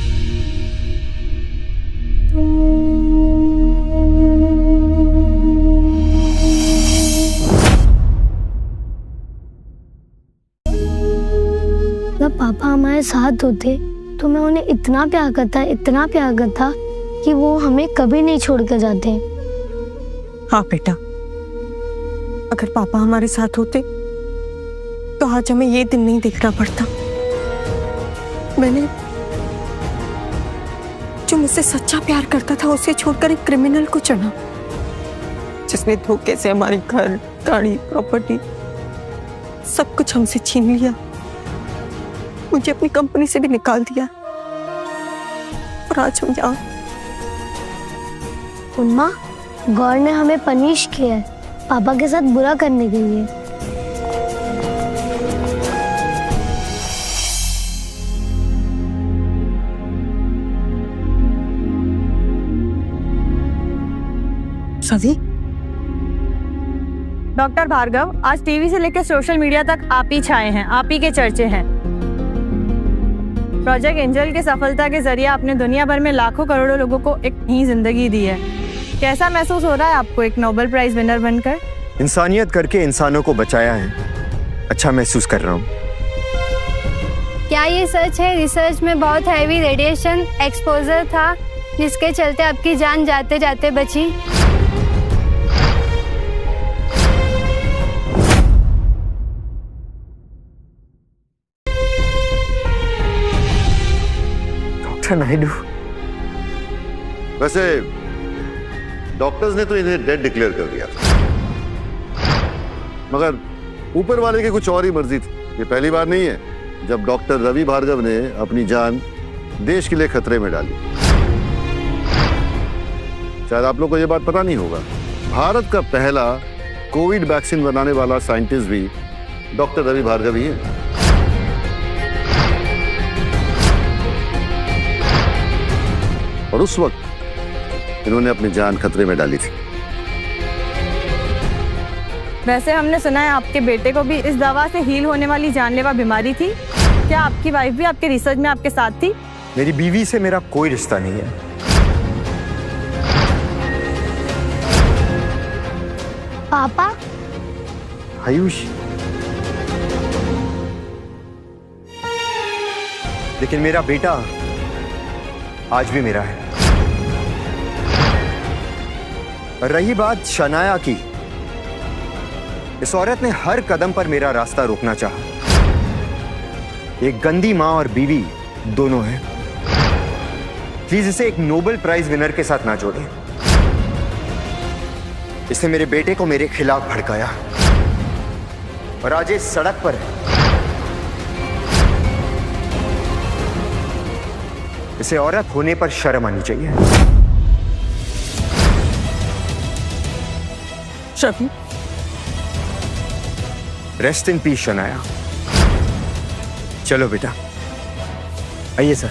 जब पापा हमारे साथ होते तो मैं उन्हें इतना प्यार करता, इतना प्यार करता कि वो हमें कभी नहीं छोड़ कर जाते। हाँ बेटा, अगर पापा हमारे साथ होते तो आज हमें ये दिन नहीं देखना पड़ता। मैंने जो मुझसे सच्चा प्यार करता था उसे छोड़कर एक क्रिमिनल को चुना, जिसने धोखे से हमारे घर, गाड़ी, प्रॉपर्टी सब कुछ हमसे छीन लिया, मुझे अपनी कंपनी से भी निकाल दिया। और आज हम यहाँ। उम्मा, गौर ने हमें पनिश किया है पापा के साथ बुरा करने के लिए। सभी डॉक्टर भार्गव, आज टीवी से लेकर सोशल मीडिया तक आप ही छाए हैं, आप ही के चर्चे हैं। प्रोजेक्ट एंजल की सफलता के जरिए आपने दुनिया भर में लाखों करोड़ों लोगों को एक नई जिंदगी दी है। कैसा महसूस हो रहा है आपको एक नोबेल प्राइज विनर बनकर? इंसानियत करके इंसानों को बचाया है, अच्छा महसूस कर रहा हूँ। क्या ये सच है रिसर्च में बहुत हैवी रेडिएशन एक्सपोजर था जिसके चलते आपकी जान जाते जाते बची? डॉक्टर नायडू, वैसे डॉक्टर्स ने तो इन्हें डेड डिक्लेयर कर दिया, मगर ऊपर वाले की कुछ और ही मर्जी थी। ये पहली बार नहीं है जब डॉक्टर रवि भार्गव ने अपनी जान देश के लिए खतरे में डाली। शायद आप लोग को ये बात पता नहीं होगा, भारत का पहला कोविड वैक्सीन बनाने वाला साइंटिस्ट भी डॉक्टर रवि भार्गव ही है। और उस वक्त इन्होंने अपनी जान खतरे में डाली थी। वैसे हमने सुना है आपके बेटे को भी इस दवा से हील होने वाली जानलेवा बीमारी थी। क्या आपकी वाइफ भी आपके रिसर्च में आपके साथ थी? मेरी बीवी से मेरा कोई रिश्ता नहीं है। पापा, आयुष, लेकिन मेरा बेटा आज भी मेरा है। रही बात शनाया की, इस औरत ने हर कदम पर मेरा रास्ता रोकना चाहा। एक गंदी मां और बीवी दोनों है। प्लीज इसे एक नोबेल प्राइज विनर के साथ ना जोड़ें। इसने मेरे बेटे को मेरे खिलाफ भड़काया और आज इस सड़क पर है। इसे औरत होने पर शर्म आनी चाहिए। Shafi, rest in peace Shanaya. चलो बेटा, आइए सर।